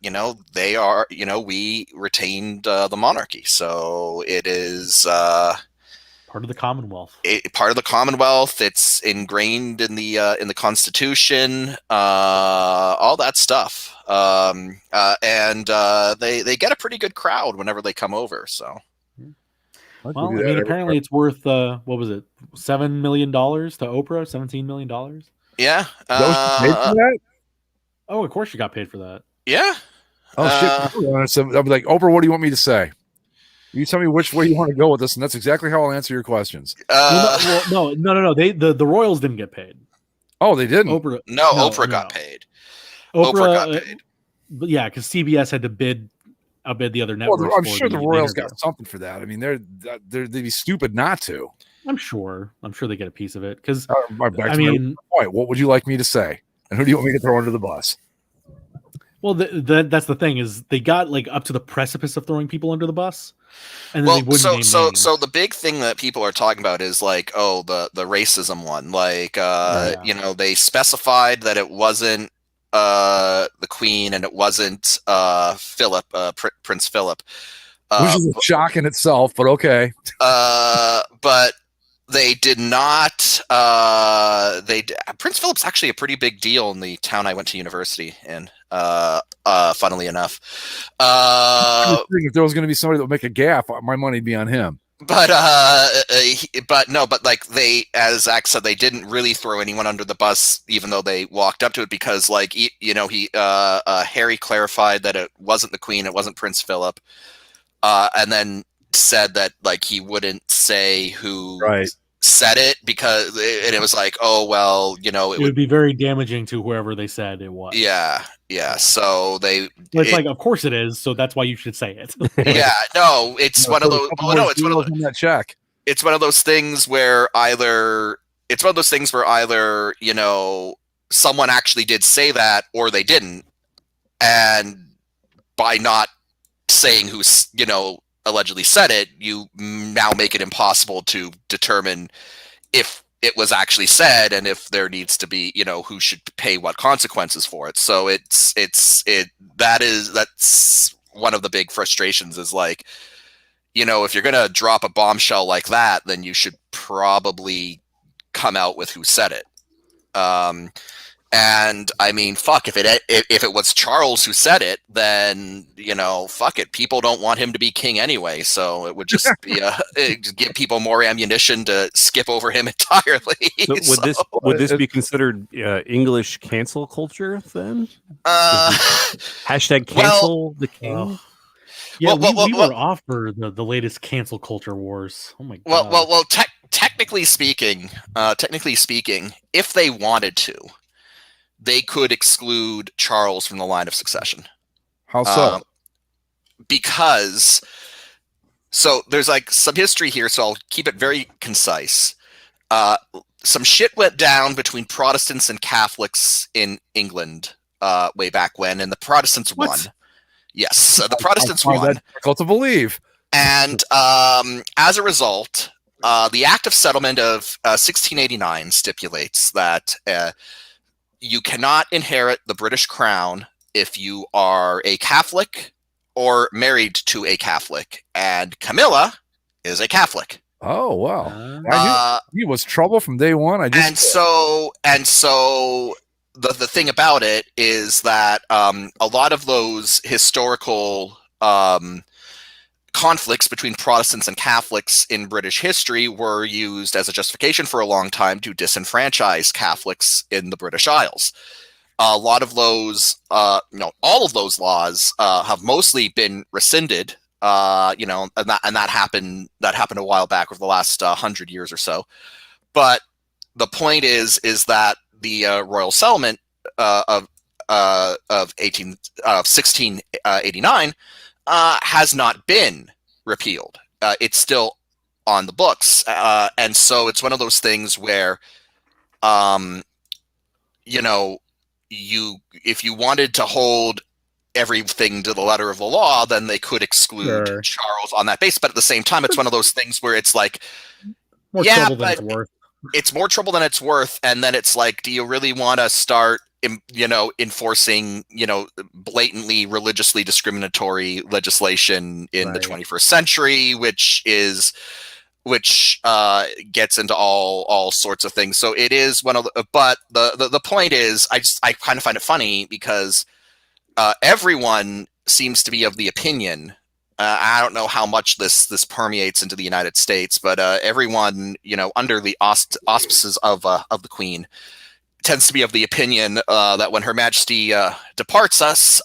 They are. We retained the monarchy, so it is. Part of the Commonwealth. Part of the Commonwealth. It's ingrained in the Constitution. All that stuff. And they get a pretty good crowd whenever they come over. So. Well, I mean, apparently it's worth what was it, $7 million to Oprah? $17 million. Yeah. Oh, of course you got paid for that. Yeah. Oh shit! So I'll be like, Oprah, what do you want me to say? You tell me which way you want to go with this, and that's exactly how I'll answer your questions. No. The Royals didn't get paid. Oh, they didn't. Oprah got paid. Oprah got paid. But yeah, because CBS had to outbid the other networks. Well, I'm sure the Royals got something for that. I mean, they'd be stupid not to. I'm sure they get a piece of it. Because what would you like me to say? And who do you want me to throw under the bus? Well, that's the thing, is they got like up to the precipice of throwing people under the bus, and then they wouldn't name names. So the big thing that people are talking about is like, the racism one. Like, they specified that it wasn't the Queen and it wasn't Philip, Prince Philip, which is a shock in itself, but okay. But they did not. Prince Philip's actually a pretty big deal in the town I went to university in. Funnily enough, if there was going to be somebody that would make a gaffe, my money would be on him. But like they, as Zach said, they didn't really throw anyone under the bus, even though they walked up to it, because Harry clarified that it wasn't the Queen, it wasn't Prince Philip, and then said that like he wouldn't say who said it, because it was like, it would be very damaging to whoever they said it was. Yeah. So like, of course it is. So that's why you should say it. Yeah. No, it's one of those. It's one of that check. It's one of those things where either someone actually did say that or they didn't, and by not saying who's allegedly said it, you now make it impossible to determine if it was actually said and if there needs to be, who should pay what consequences for it. So that's one of the big frustrations, is like, if you're going to drop a bombshell like that, then you should probably come out with who said it. And I mean, fuck, if it was Charles who said it, then, fuck it. People don't want him to be king anyway. So it would just be give people more ammunition to skip over him entirely. So would this be considered English cancel culture then? Hashtag cancel the king. Yeah, we were off for the latest cancel culture wars. Oh my god. Well, technically speaking, if they wanted to, they could exclude Charles from the line of succession. How so? Because there's like some history here, so I'll keep it very concise. Some shit went down between Protestants and Catholics in England way back when, and the Protestants won. Yes, the Protestants won. That's difficult to believe. And as a result, the Act of Settlement of 1689 stipulates that you cannot inherit the British crown if you are a Catholic or married to a Catholic. And Camilla is a Catholic. Oh, wow. He was trouble from day one. So the thing about it is that a lot of those historical conflicts between Protestants and Catholics in British history were used as a justification for a long time to disenfranchise Catholics in the British Isles. A lot of those, all of those laws have mostly been rescinded. And that happened a while back, over the last 100 years or so. But the point is that the royal settlement of 1689 has not been repealed. It's still on the books, and so it's one of those things where, if you wanted to hold everything to the letter of the law, then they could exclude Charles on that basis. But at the same time, it's one of those things where it's like, more trouble than it's worth. It's more trouble than it's worth, and then it's like, do you really want to start enforcing, blatantly religiously discriminatory legislation in the 21st century, which gets into all sorts of things. So it is one of the, but the point is, I kind of find it funny because everyone seems to be of the opinion. I don't know how much this permeates into the United States, but everyone, under the auspices of the Queen, tends to be of the opinion that when Her Majesty departs us,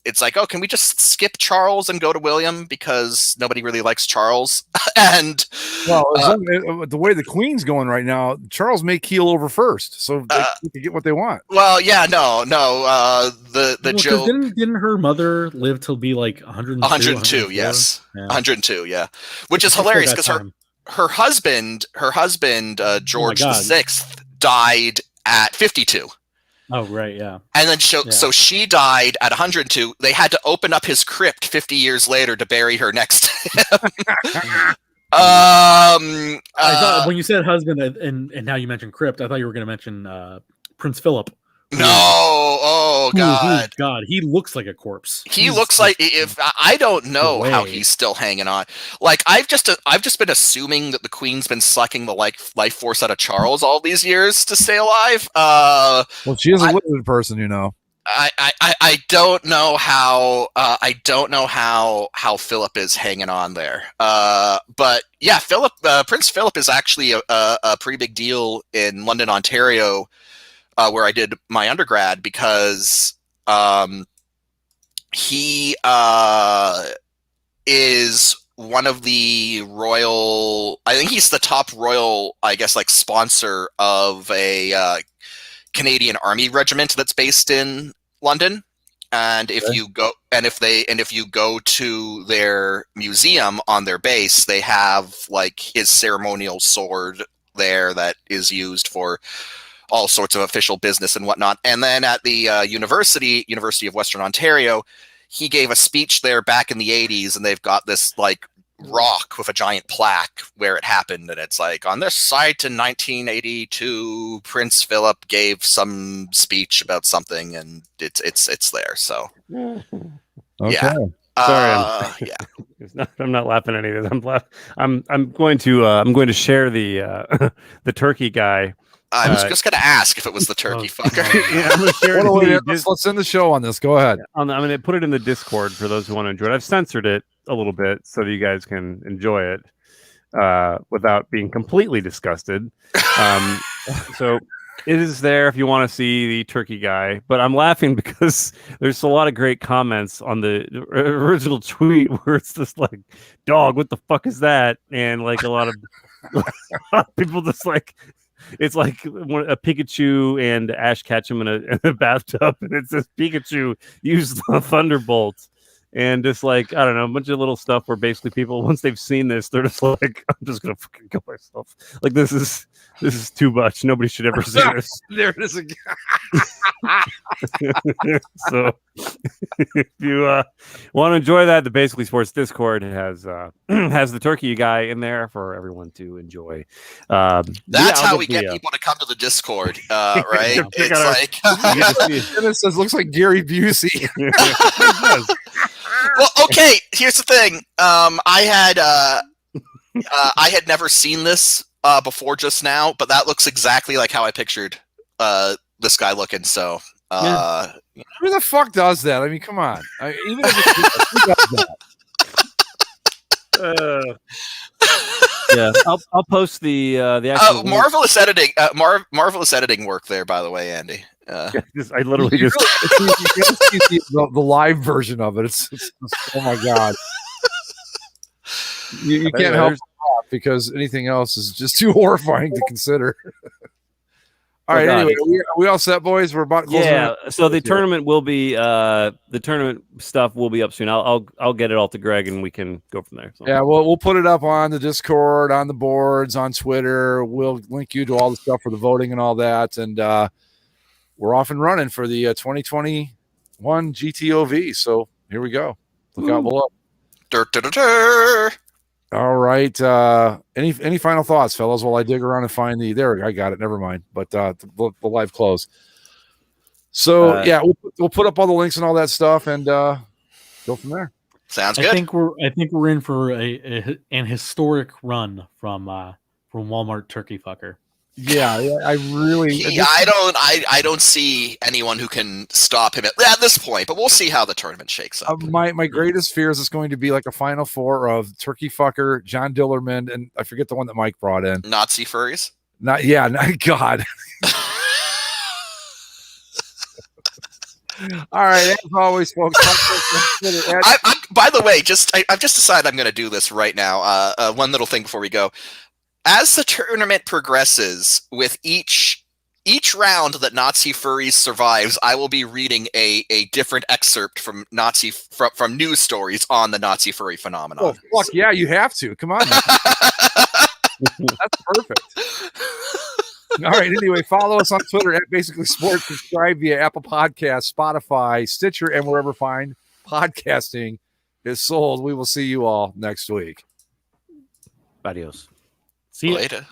it's like, oh, can we just skip Charles and go to William, because nobody really likes Charles? And the way the Queen's going right now, Charles may keel over first, so they can get what they want. Well, yeah, no. The joke. Didn't her mother live till be like 102? 102, yes, yeah. 102, yeah. Which is hilarious because her husband George VI died at 52. Oh, right, yeah. And then so she died at 102. They had to open up his crypt 50 years later to bury her next to him. I thought when you said husband and now you mentioned crypt, I thought you were going to mention Prince Philip. No, oh God, God, he looks like a corpse. He looks like, if I don't know how he's still hanging on. Like I've just been assuming that the Queen's been sucking the life force out of Charles all these years to stay alive. Well, she is a lizard person, I don't know how Philip is hanging on there. But yeah, Prince Philip is actually a pretty big deal in London, Ontario, where I did my undergrad, because he is one of the royal, I think he's the top royal, I guess, like sponsor of a Canadian Army regiment that's based in London. And if you go to their museum on their base, they have like his ceremonial sword there that is used for all sorts of official business and whatnot. And then at the University of Western Ontario, he gave a speech there back in the 80s, and they've got this like rock with a giant plaque where it happened, and it's like, on this site in 1982, Prince Philip gave some speech about something, and it's there. So okay. Yeah. Sorry, I'm not laughing at any of this. I'm going to share the turkey guy. I was just going to ask if it was the turkey fucker. Yeah, I'm gonna share let's end the show on this. Go ahead. I'm going to put it in the Discord for those who want to enjoy it. I've censored it a little bit so that you guys can enjoy it without being completely disgusted. So it is there if you want to see the turkey guy. But I'm laughing because there's a lot of great comments on the original tweet where it's just like, dog, what the fuck is that? And like a lot of people just like, it's like a Pikachu and Ash Ketchum in a bathtub, and it says Pikachu used the Thunderbolt, and just like, I don't know, a bunch of little stuff where basically people, once they've seen this, they're just like, I'm just gonna fucking kill myself. Like this is too much. Nobody should ever see this. There it is again. So if you want to enjoy that, the Basically Sports Discord has the turkey guy in there for everyone to enjoy. That's how we get people to come to the Discord, right? It's like and it says, looks like Gary Busey. Well, okay, here's the thing. I had never seen this before just now, but that looks exactly like how I pictured this guy looking. So who the fuck does that? I mean, come on. Even if who does that? Yeah, I'll post the actual Marvelous editing. Marvelous editing work there, by the way, Andy. I literally just you gotta see the live version of it. It's oh my god. You can't help but laugh because anything else is just too horrifying to consider. All right. Anyway, are we all set, boys? We're about closing. Yeah. So the tournament will be the tournament stuff will be up soon. I'll get it all to Greg and we can go from there. So. Yeah, we'll put it up on the Discord, on the boards, on Twitter. We'll link you to all the stuff for the voting and all that. And we're off and running for the 2021 GTOV. So here we go. Look out below. All right. Any final thoughts, fellas, while I dig around and find there, I got it. Never mind. But the live close. So yeah, we'll put up all the links and all that stuff and go from there. Sounds good. I think we're in for an historic run from Walmart Turkey Fucker. Yeah, I really. I don't see anyone who can stop him at this point, but we'll see how the tournament shakes up. My greatest fear is it's going to be like a Final Four of Turkey Fucker, John Dillerman, and I forget the one that Mike brought in. Nazi furries. Not God. All right, as always, folks. By the way, I've just decided I'm going to do this right now. One little thing before we go. As the tournament progresses, with each round that Nazi Furries survives, I will be reading a different excerpt from from news stories on the Nazi furry phenomenon. Oh, fuck yeah, you have to. Come on. That's perfect. All right. Anyway, follow us on Twitter at Basically Sports. Subscribe via Apple Podcasts, Spotify, Stitcher, and wherever fine podcasting is sold. We will see you all next week. Adios. See you later.